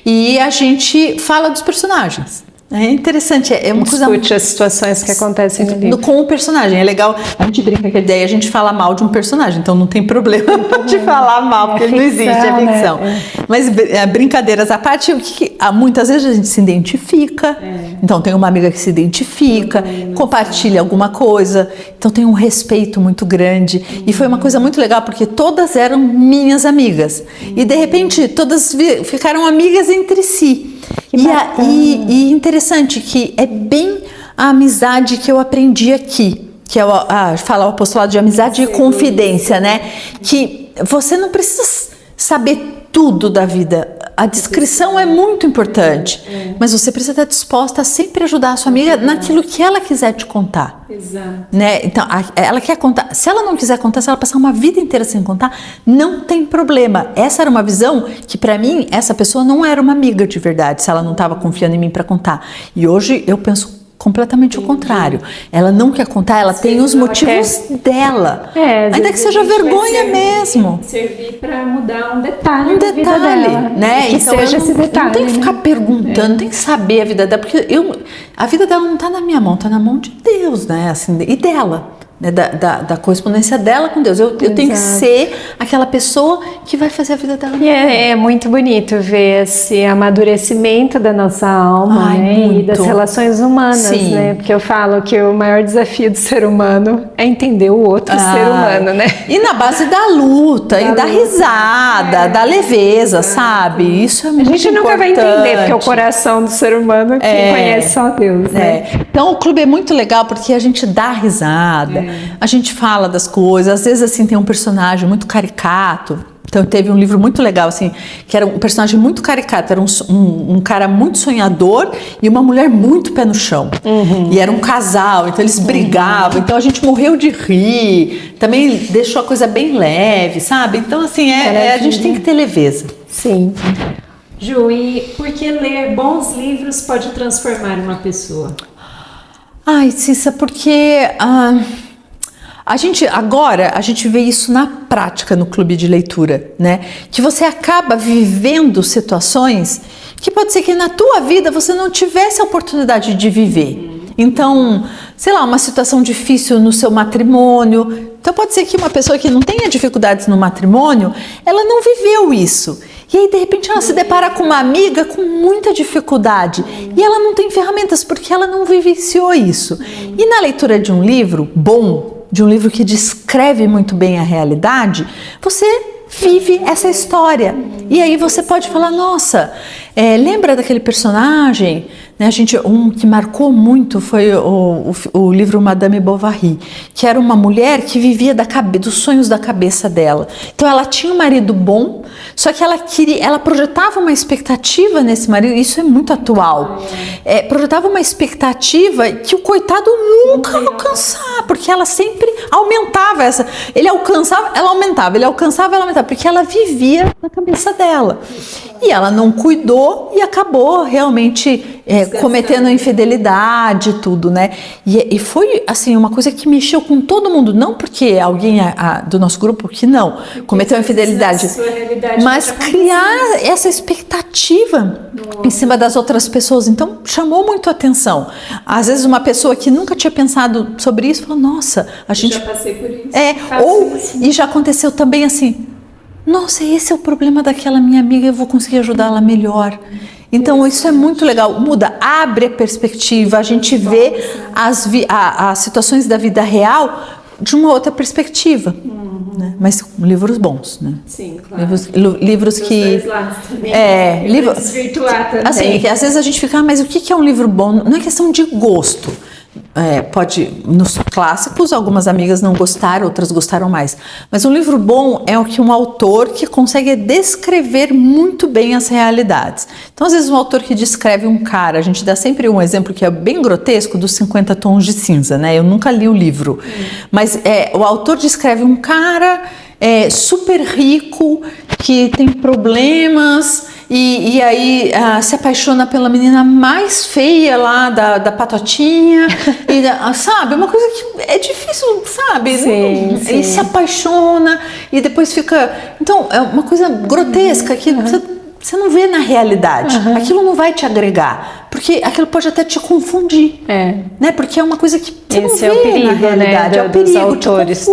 e a gente fala dos personagens. É interessante, é uma coisa... Discute as situações que acontecem no livro. Com o personagem, é legal, a gente brinca que a ideia é a gente falar mal de um personagem, então não tem problema de falar mal, porque ele não existe, é ficção. Né? Mas brincadeiras à parte, muitas vezes a gente se identifica, então tem uma amiga que se identifica, compartilha alguma coisa, então tem um respeito muito grande. E foi uma coisa muito legal, porque todas eram minhas amigas. E de repente, todas ficaram amigas entre si. E interessante que é bem a amizade que eu aprendi aqui, que é fala o apostolado de amizade e confidência, né? Que você não precisa saber tudo da vida. A descrição é muito importante, mas você precisa estar disposta a sempre ajudar a sua amiga naquilo que ela quiser te contar. Exato. Né? Então, ela quer contar. Se ela não quiser contar, se ela passar uma vida inteira sem contar, não tem problema. Essa era uma visão que, para mim, essa pessoa não era uma amiga de verdade, se ela não estava confiando em mim para contar. E hoje eu penso completamente o contrário. Ela não quer contar, ela tem os motivos dela. Ainda que seja vergonha mesmo. Servir para mudar um detalhe da vida dela, né? Que então, seja esse detalhe. Não tem que ficar perguntando, tem que saber a vida dela, porque a vida dela não está na minha mão, está na mão de Deus, né? Assim, e dela. Né, da correspondência dela com Deus. Eu tenho que ser aquela pessoa que vai fazer a vida dela. E é muito bonito ver esse amadurecimento da nossa alma, né? E das relações humanas, né? Porque eu falo que o maior desafio do ser humano é entender o outro ser humano, né? E na base da luta, e da risada, da leveza, sabe? Isso é muito importante. A gente nunca vai entender, porque o coração do ser humano quem conhece só Deus, né? Então o clube é muito legal porque a gente dá risada. A gente fala das coisas, às vezes assim tem um personagem muito caricato. Então teve um livro muito legal assim, que era um personagem muito caricato, era um cara muito sonhador e uma mulher muito pé no chão. E era um casal, então eles brigavam, então a gente morreu de rir. Também deixou a coisa bem leve, sabe? Então assim, a gente tem que ter leveza. Sim. Ju, e por que ler bons livros pode transformar uma pessoa? Ai, Cissa, porque a gente vê isso na prática no clube de leitura, né? Que você acaba vivendo situações que pode ser que na tua vida você não tivesse a oportunidade de viver. Então, sei lá, uma situação difícil no seu matrimônio. Então pode ser que uma pessoa que não tenha dificuldades no matrimônio, ela não viveu isso. E aí, de repente, ela se depara com uma amiga com muita dificuldade. E ela não tem ferramentas porque ela não vivenciou isso. E na leitura de um livro bom, de um livro que descreve muito bem a realidade, você vive essa história. E aí você pode falar, nossa, lembra daquele personagem, né? Um que marcou muito foi o livro Madame Bovary, que era uma mulher que vivia dos sonhos da cabeça dela. Então ela tinha um marido bom, só que ela projetava uma expectativa nesse marido, isso é muito atual, projetava uma expectativa que o coitado nunca alcançava, porque ela sempre aumentava ele alcançava, ela aumentava, ele alcançava, ela aumentava, porque ela vivia na cabeça dela. E ela não cuidou e acabou realmente cometendo infidelidade e tudo, né? E foi, assim, uma coisa que mexeu com todo mundo, não porque alguém do nosso grupo que não cometeu infidelidade, mas criar essa expectativa em cima das outras pessoas. Então, chamou muito a atenção. Às vezes, uma pessoa que nunca tinha pensado sobre isso, falou, nossa, a gente... Já passei por isso. E já aconteceu também assim, nossa, esse é o problema daquela minha amiga, eu vou conseguir ajudá-la melhor. Então isso é muito legal, abre a perspectiva, a gente vê as situações da vida real de uma outra perspectiva, né? Mas livros bons, né? Sim, claro. Livros que... Desvirtuar também. Assim, que às vezes a gente fica, mas o que é um livro bom? Não é questão de gosto. Nos clássicos, algumas amigas não gostaram, outras gostaram mais. Mas um livro bom é o que um autor que consegue descrever muito bem as realidades. Então, às vezes, um autor que descreve um cara, a gente dá sempre um exemplo que é bem grotesco, dos 50 Tons de Cinza, né? Eu nunca li o livro, mas o autor descreve um cara super rico, que tem problemas... E aí se apaixona pela menina mais feia lá da Patotinha, sabe? Uma coisa que é difícil, sabe? Sim. E se apaixona e depois fica... Então, é uma coisa grotesca que você não vê na realidade. Aquilo não vai te agregar, porque aquilo pode até te confundir, né? Porque é uma coisa que você não vê é o perigo, na realidade. né? É o perigo, dos autores.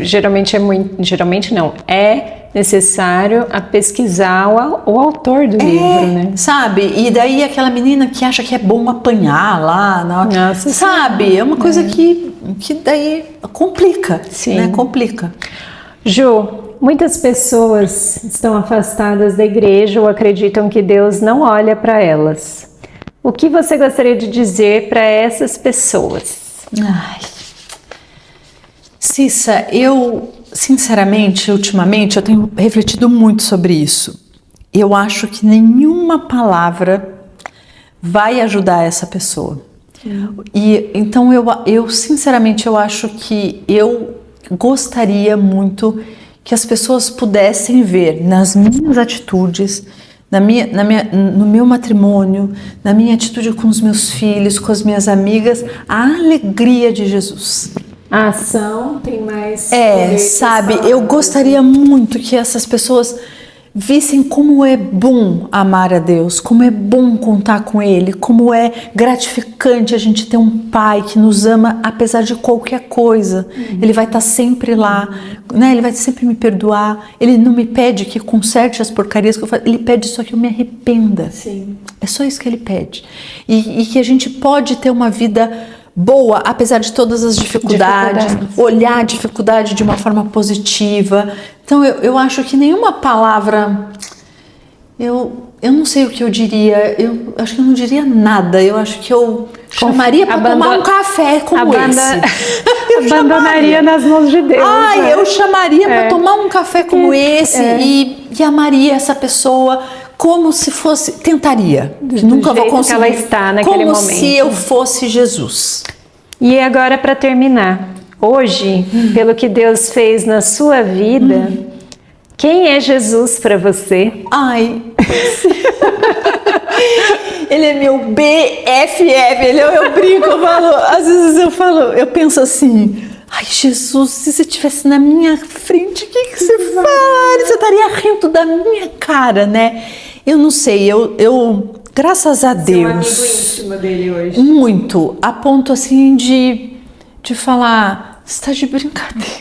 Geralmente não. É necessário a pesquisar o autor do livro, né? Sabe? E daí aquela menina que acha que é bom apanhar lá, Nossa, sabe? sim. É uma coisa que daí complica, Sim. né? Complica. Ju, muitas pessoas estão afastadas da igreja ou acreditam que Deus não olha para elas. O que você gostaria de dizer para essas pessoas? Cissa, eu, sinceramente, ultimamente, eu tenho refletido muito sobre isso. Eu acho que nenhuma palavra vai ajudar essa pessoa. E então eu sinceramente, eu acho que eu gostaria muito que as pessoas pudessem ver nas minhas atitudes, no meu matrimônio, na minha atitude com os meus filhos, com as minhas amigas, a alegria de Jesus. A ação tem mais... sabe, eu gostaria muito que essas pessoas vissem como é bom amar a Deus, como é bom contar com Ele, como é gratificante a gente ter um Pai que nos ama apesar de qualquer coisa. Ele vai estar sempre lá, né? Ele vai sempre me perdoar. Ele não me pede que conserte as porcarias que eu faço, Ele pede só que eu me arrependa. Sim. É só isso que Ele pede. E que a gente pode ter uma vida boa, apesar de todas as dificuldades, olhar a dificuldade de uma forma positiva. Então eu acho que nenhuma palavra, eu não sei o que eu diria, eu acho que eu não diria nada, eu acho que eu chamaria para tomar um café como esse. Abandonaria nas mãos de Deus. Né? Eu chamaria para tomar um café como esse e amaria essa pessoa como se fosse, tentaria, que nunca vou conseguir, que ela está naquele como momento. Se eu fosse Jesus. E agora, para terminar, hoje, pelo que Deus fez na sua vida, quem é Jesus para você? Ele é meu BFF, eu brinco, às vezes eu penso assim, Jesus, se você estivesse na minha frente, o que você faria? Você estaria rindo da minha cara, né? Eu não sei, eu graças a Deus... Você é um amigo íntimo dele hoje. Muito, a ponto assim de falar, você está de brincadeira.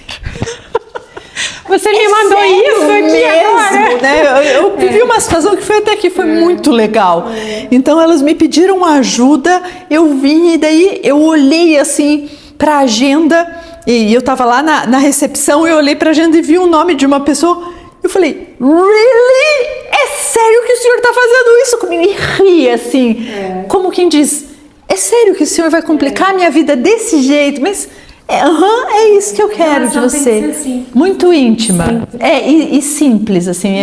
Você me mandou isso aqui mesmo, agora. Né? Eu vivi uma situação que foi muito legal. Então elas me pediram ajuda, eu vim e daí eu olhei assim para a agenda e eu estava lá na recepção, eu olhei para a agenda e vi o nome de uma pessoa. Eu falei, really? é sério que o senhor está fazendo isso comigo? E ria assim, como quem diz, é sério que o senhor vai complicar a minha vida desse jeito? Mas é isso que eu quero de você. Tem que ser assim. Muito íntima. E simples, assim.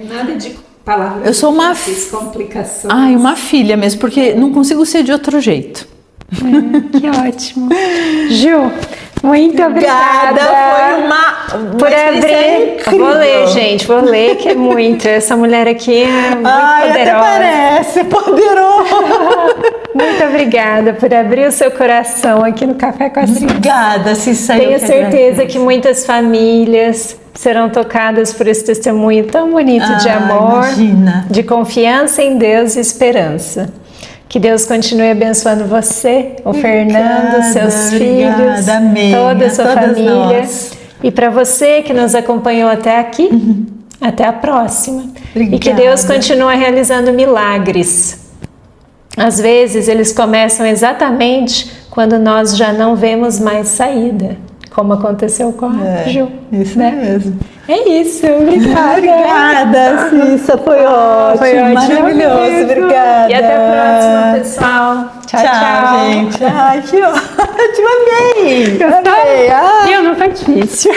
Nada de palavras. Eu sou uma complicações. Ai, uma filha mesmo, porque não consigo ser de outro jeito. Que ótimo. Ju, muito obrigada. Foi uma por experiência abrir. incrível. Vou ler, gente, vou ler, que é muito. Essa mulher aqui é muito poderosa. Até parece poderoso. Muito obrigada por abrir o seu coração aqui no Café com a Cissa. Obrigada, Cissa. Tenho certeza que muitas famílias serão tocadas por esse testemunho tão bonito de amor, imagina. de confiança em Deus e esperança. Que Deus continue abençoando você, o Fernando, seus filhos, amém. toda a sua família. Nós. E para você que nos acompanhou até aqui, até a próxima. Obrigada. E que Deus continue realizando milagres. Às vezes eles começam exatamente quando nós já não vemos mais saída, como aconteceu com a Ju. Isso né? mesmo. É isso, obrigada. Obrigada, Cissa, foi ótimo. Foi ótimo Maravilhoso, mesmo. obrigada. E até a próxima, pessoal. Tchau, gente. Ai, que ótimo, amei. Amei. E eu não foi difícil.